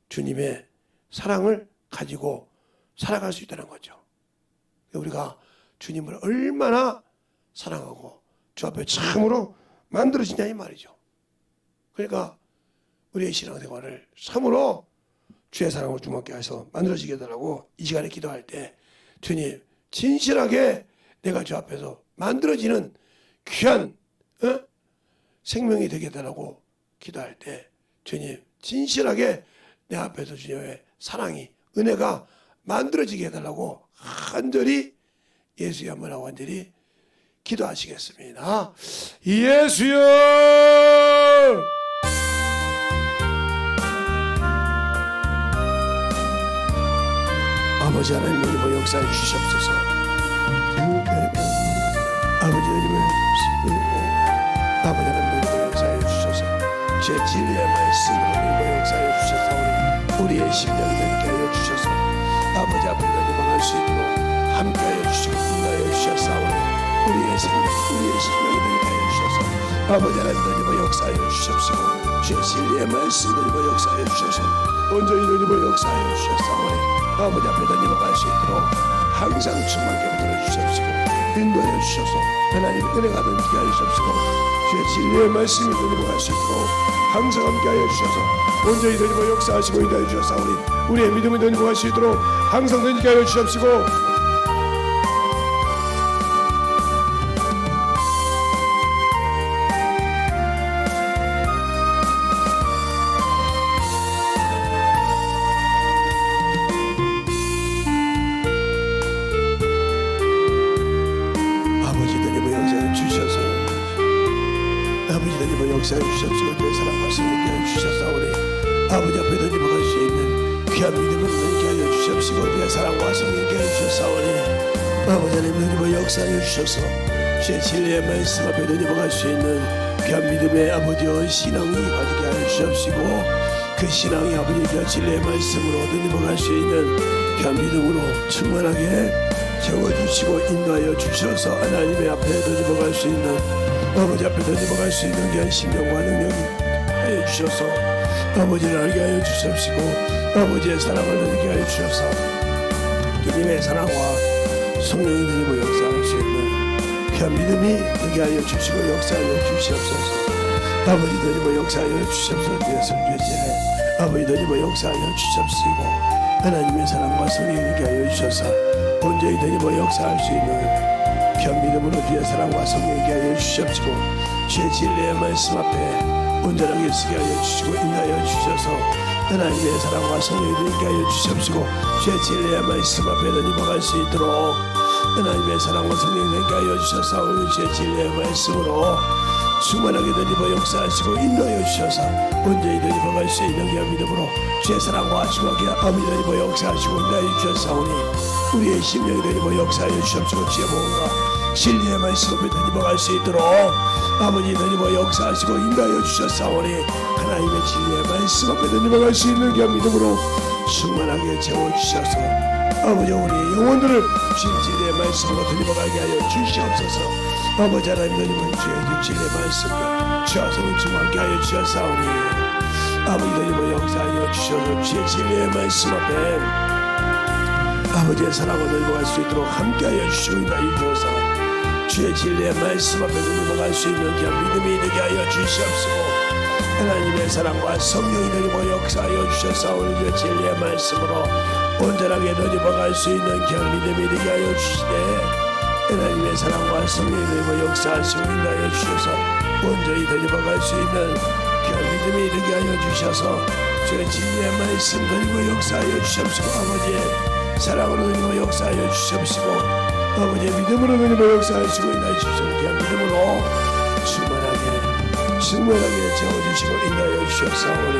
주님의 사랑을 가지고 살아갈 수 있다는 거죠. 우리가 주님을 얼마나 사랑하고 주 앞에 참으로 만들어지냐 이 말이죠. 그러니까 우리의 신앙생활을 참으로 주의 사랑을 주먹게 해서 만들어지게 해달라고 이 시간에 기도할 때 주님 진실하게 내가 주 앞에서 만들어지는 귀한 생명이 되게 해달라고 기도할 때 주님 진실하게 내 앞에서 주님의 사랑이 은혜가 만들어지게 해달라고 간절히 예수의 한번 완전히 기도하시겠습니다. 예수여 아버지 하나님 우리 역사해 주시옵소서. 아버지 하나님 우리 역사해 주셔서 제 진리의 말씀으로 역사해 주셔서 우리의 심령이 되게 하여 주셔서 아버지 앞에 나아갈 수 있도록 함께하여 주시고 인도하여 주셨사오니 우리의 생명 우리의 심령이 되게 하여 주셔서 아버지 하나님 역사해 주시옵시고 주의 진리의 말씀으로 역사해 주셔서 온전히 누리고 역사해 주셨사오니 아버지 앞에 나아갈 수 있도록 항상 충만하게 붙들어 주시옵시고 인도하여 주셔서 하나님의 은혜가 넘치게 하여 주시옵시고 주의 진리의 말씀이 누리고 갈 수 있도록 항상 함께하여 주셔서 온전히 누리고 역사하시고 인도하여 주셨사오니 우리의 믿음을 누리고 갈 수 있도록 항상 누리게 하여 주시옵시고 역사해 주셨으고 내 사랑 말씀을 주셨사오니 아버지 앞에 던져박을 수 있는 귀한 믿음을 얻게 하여 주시옵시고 주의 사랑과 성령께 하여 주셨사오니 아버지 하나님 너희와 역사하여 주셔서 주의 진리의 말씀 앞에 너희와 갈 수 있는 귀한 믿음의 아버지의 신앙이 가지게 하여 주시옵시고 그 신앙이 아버지의 진리의 말씀으로 너희와 갈 수 있는 귀한 믿음으로 충만하게 채워주시고 인도하여 주셔서 하나님의 앞에 너희와 갈 수 있는 아버지 앞에 너희와 갈 수 있는 귀한 신령과 능력이 하여 주셔서 아버지를 알게 하여 주시옵시고 아버지의 사랑을 느끼게 하여 주셔서 주님의 사랑과 성령이 너희와 역사할 수 있는 귀한 믿음이 느끼게 하여 주시고 역사하여 주시옵소서. 아버지 너희와 역사하여 주시옵소서. 주의 아버지 너희와 역사하여 주시옵시고 하나님의 사랑과 성령이 느끼게 하여 주셔서 온전히 너희와 역사할 수 있는 귀한 믿음으로 주의 사랑과 성령이 느끼게 하여 주시옵시고 주의 진리의 말씀 앞에 온전하게 쓰게 하여 주시고 인하여 주셔서 하나님의 사랑과 성령이 있게 하여 주시옵시고 주의 진리의 말씀 앞에 너희와 갈 수 있도록 하나님의 사랑과 성령이 있게 하여 주셔서 오늘 주의 진리의 말씀으로 충만하게 너희와 역사하시고 인도하여 주셔서 온전히 너희와 갈 수 있는 귀한 믿음으로 주의 사랑과 충만하게 아버지 너희와 역사하시고 인도하여 주셨사오니 우리의 심령이 너희와 역사하여 주시옵시고 주의 복음과 진리의 말씀 앞에 너희와 갈 수 있도록 아버지 너희와 역사하시고 인도하여 주셨사오니 하나님의 진리의 말씀 앞에 너희와 갈 수 있는 귀한 믿음으로 충만하게 채워주셔서 아버지 우리의 영혼들을 주의 진리의 말씀으로 너희와 가게 하여 주시옵소서. 아버지 하나님 너희와 주의 진리의 말씀과 주하성을 충만하게 하여 주셨사오니 아버지 너희와 역사하여 주셔서 주의 진리의 말씀 앞에 아버지의 사랑을 너희와 갈 수 있도록 함께하여 주시고 인도하여 주셔서 주의 진리의 말씀 앞에 너희와 갈 수 있는 귀한 믿음이 되게 하여 주시옵시고 하나님의 사랑과 성령이 너희와 역사하여 주셨사오니 주의 진리의 말씀으로 온전하게 너희와 갈 수 있는 귀한 믿음이 되게 하여 주시되 하나님의 사랑과 성령이 너희와 역사하시고 인도하여 주셔서 온전히 너희와 갈 수 있는 귀한 믿음이 되게 하여 주셔서 주의 진리의 말씀 너희와 역사하여 주시옵시고 아버지의 사랑으로 너희와 역사하여 주시옵시고 아버지의 믿음으로 너희와 역사하시고 인도하여 주시옵시고 귀한 믿음으로 충만하게 채워주시고 인도하여 주시옵사오니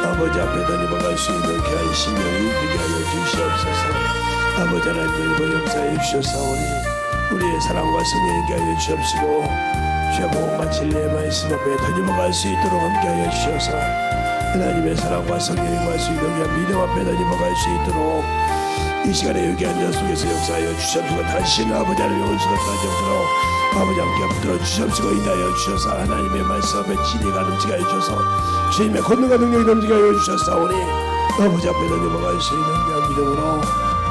아버지 앞에 너희와 갈 수 있는 귀한 신령이 되게 하여 주시옵소서. 아버지 하나님 너희와 역사하여 주셨사오니 우리의 사랑과 성령이 있게 하여 주시옵시고 주의 복음과 진리의 말씀 앞에 너희와 갈 수 있도록 함께 하여 주셔서 하나님의 사랑과 성령이 갈 수 있는 귀한 믿음 앞에 너희와 갈 수 있도록 이 시간에 여기 앉아 속에서 역사하여 주시옵시고 다시는 아버지 하나님 온수가 가져오도록 아버지 함께 붙들어 주시옵시고 인하여 주셔서 하나님의 말씀 앞에 진리가 넘치게 하여 주셔서 주님의 권능과 능력이 넘치게 하여 주셨사오니 아버지 앞에 너희와 갈 수 있는 귀한 믿음으로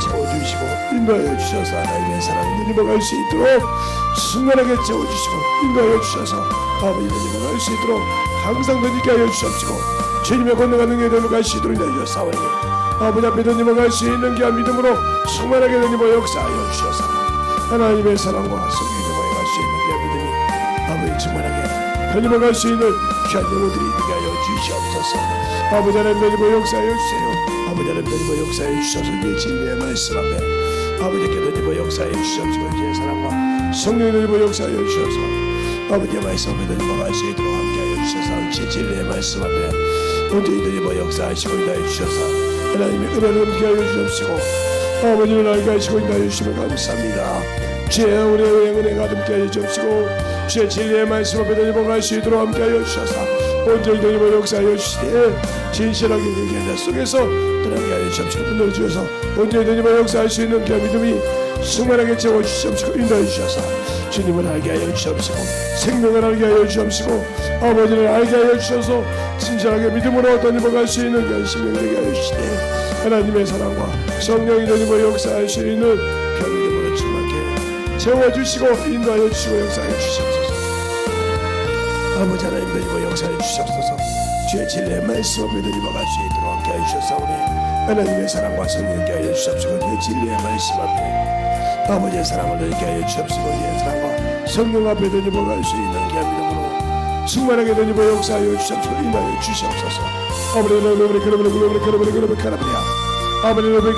채워주시고 인도하여 주셔서 하나님의 사랑이 너희와 갈 수 있도록 충만하게 채워주시고 인도하여 주셔서 아버지 너희와 갈 수 있도록 항상 던지게 하여 주시옵시고 주님의 권능과 능력이 너희와 갈 수 있도록 인도하여 주셨사오니 아버지 앞에 너희와 갈 수 있는 귀한 믿음으로 충만하게 너희와 역사하여 주셔서 하나님의 사랑과 성령이 너희와 갈 수 있는 귀한 믿음이 아버지 충만하게 너희와 갈 수 있는 귀한 영혼들이 되게 하여 주시옵소서. 아버지 하나님 너희와 역사하여 주세요. 아버지 하나님 너희와 역사하여 주셔서 이 진리의 말씀 앞에 아버지께 너희와 역사하여 주시옵시고 주의 사랑과 성령이 너희와 역사하여 주셔서 아버지의 말씀 앞에 너희와 갈 수 있도록 함께하여 주셔서 주의 진리의 말씀 앞에 온전히 너희와 역사하시고 인도하여 주셔서 하나님의 은혜를 함께하여 주시옵시고 아버지를 알게 하시고 인도하여 주시면 감사합니다. 주의 우리의 은혜가 함께하여 주옵시고 주의 진리의 말씀 앞에 너희와 갈 수 있도록 함께하여 주셔서 온전히 너희와 역사하여 주시되 진실하게 너희 자 속에서 떠나게 하여 주옵시고 은혜를 주셔서 온전히 너희와 역사할 수 있는 그 믿음이 충만하게 채워주시옵시고 인도하여 주셔서 주님을 알게 하여 주시옵시고 생명을 알게 하여 주시옵시고 아버지를 알게 하여 주셔서 진실하게 믿음으로 너희와 갈 수 있는 그 신명이 되게 하여 주시되 하나님의 사랑과 성령이 너희와 역사할 수 있는 그 믿음으로 충만하게 채워주시고 인도하여 주시고 역사하여 주시옵소서. 아버지 하나님 너희와 역사해 주시옵소서. 주의 진리의 말씀 앞에 너희와 갈 수 있도록 함께 하여 주셨사오니 하나님의 사랑과 성령을 함께 하여 주시옵시고 주의 진리의 말씀 앞에 아버지의 사랑을 너희께 하여 주시옵시고 주의 사랑과 성령 앞에 너희와 갈 수 있는 귀한 믿음으로 충만하게 너희와 역사하여 주시옵시고 인도하여 주시옵소서. 아버지 아버지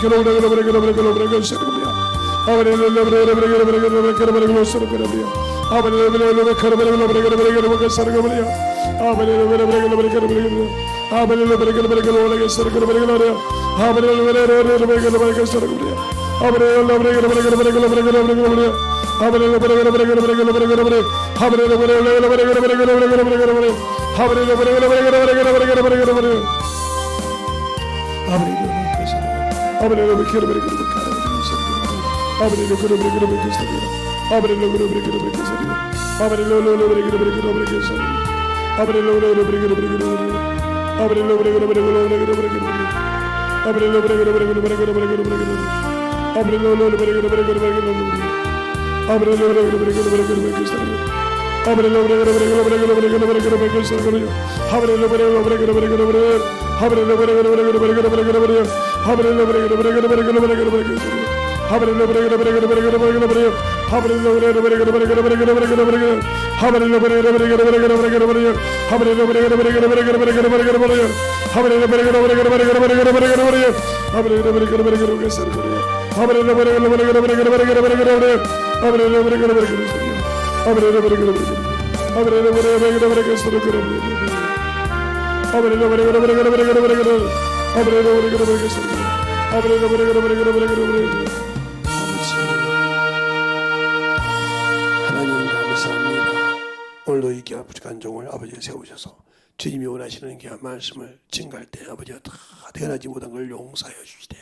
하나님 감사합니다. 오늘도 이 귀한 부족한 종을 아버지 세우셔서 주님이 원하시는 귀한 말씀을 증가할 때 아버지가 다 태어나지 못한 걸 용서하여 주시되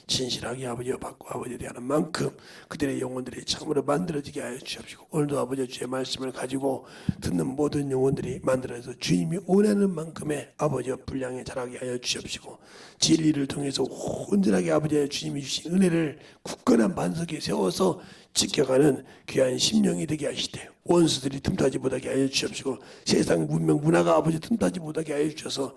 진실하게 아버지와 받고 아버지에 대한 만큼 그들의 영혼들이 참으로 만들어지게 하여 주옵시고 오늘도 아버지 주의 말씀을 가지고 듣는 모든 영혼들이 만들어서 주님이 원하는 만큼의 아버지와 분량에 자라게 하여 주옵시고 진리를 통해서 온전하게 아버지와 주님이 주신 은혜를 굳건한 반석에 세워서 지켜가는 귀한 심령이 되게 하시되 원수들이 틈타지 못하게 하여 주옵시고 세상 문명 문화가 아버지 틈타지 못하게 하여 주셔서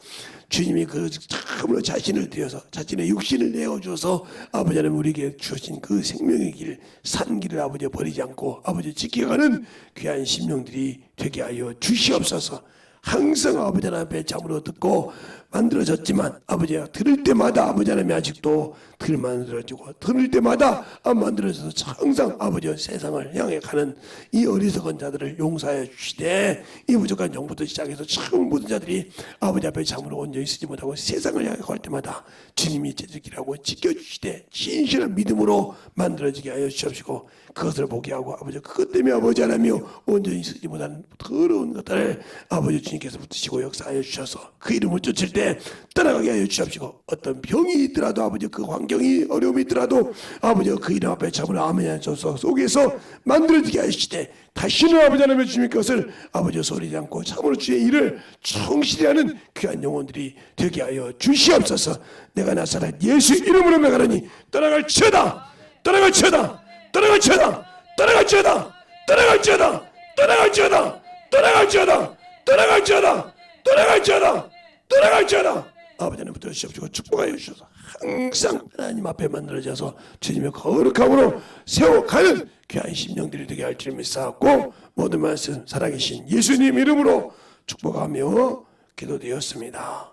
주님이 그 참으로 자신을 들여서 자신의 육신을 내어줘서 아버지 하나님 우리에게 주신 그 생명의 길 산 길을 아버지 버리지 않고 아버지 지켜가는 귀한 심령들이 되게 하여 주시옵소서. 항상 아버지 하나님 앞에 잠으로 듣고 만들어졌지만 아버지가 들을 때마다 아버지 하나님이 아직도 덜 만들어지고 들을 때마다 안 만들어져서 항상 아버지와 세상을 향해 가는 이 어리석은 자들을 용서하여 주시되 이 부족한 영부터 시작해서 참 모든 자들이 아버지 앞에 잠으로 온전히 쓰지 못하고 세상을 향해 갈 때마다 주님이 제적이라고 지켜주시되 진실한 믿음으로 만들어지게 하여 주옵시고 그것을 보게 하고 아버지 그것 때문에 아버지 하나님이 온전히 쓰지 못한 더러운 것들을 아버지 주님께서 붙으시고 역사하여 주셔서 그 이름을 쫓을 때 따라가게 하여 주옵시고 어떤 병이 있더라도 아버지 그 환경이 어려움이 있더라도 아버지가 그 이름 앞에 참으로 아멘 하셔서 속에서 만들어지게 하시되 다시는 아버지 하나님의 주님 것을 아버지 소리지 않고 참으로 주의 일을 충실히 하는 귀한 영혼들이 되게 하여 주시옵소서. 내가 나사렛 예수 이름으로 명하노니 떠나갈지어다 떠나갈지어다 떠나갈지어다 떠나갈지어다 떠나갈지어다 떠나갈지어다 떠나갈지어다 떠나갈지어다 떠나갈지어다 떠나갈지어다 아버지 하나님 붙들으시옵시고 축복하여 주셔서 항상 하나님 앞에 만들어져서 주님의 거룩함으로 세워가는 귀한 심령들이 되게 할 줄 믿사옵고 모든 말씀 살아계신 예수님 이름으로 축복하며 기도드렸습니다.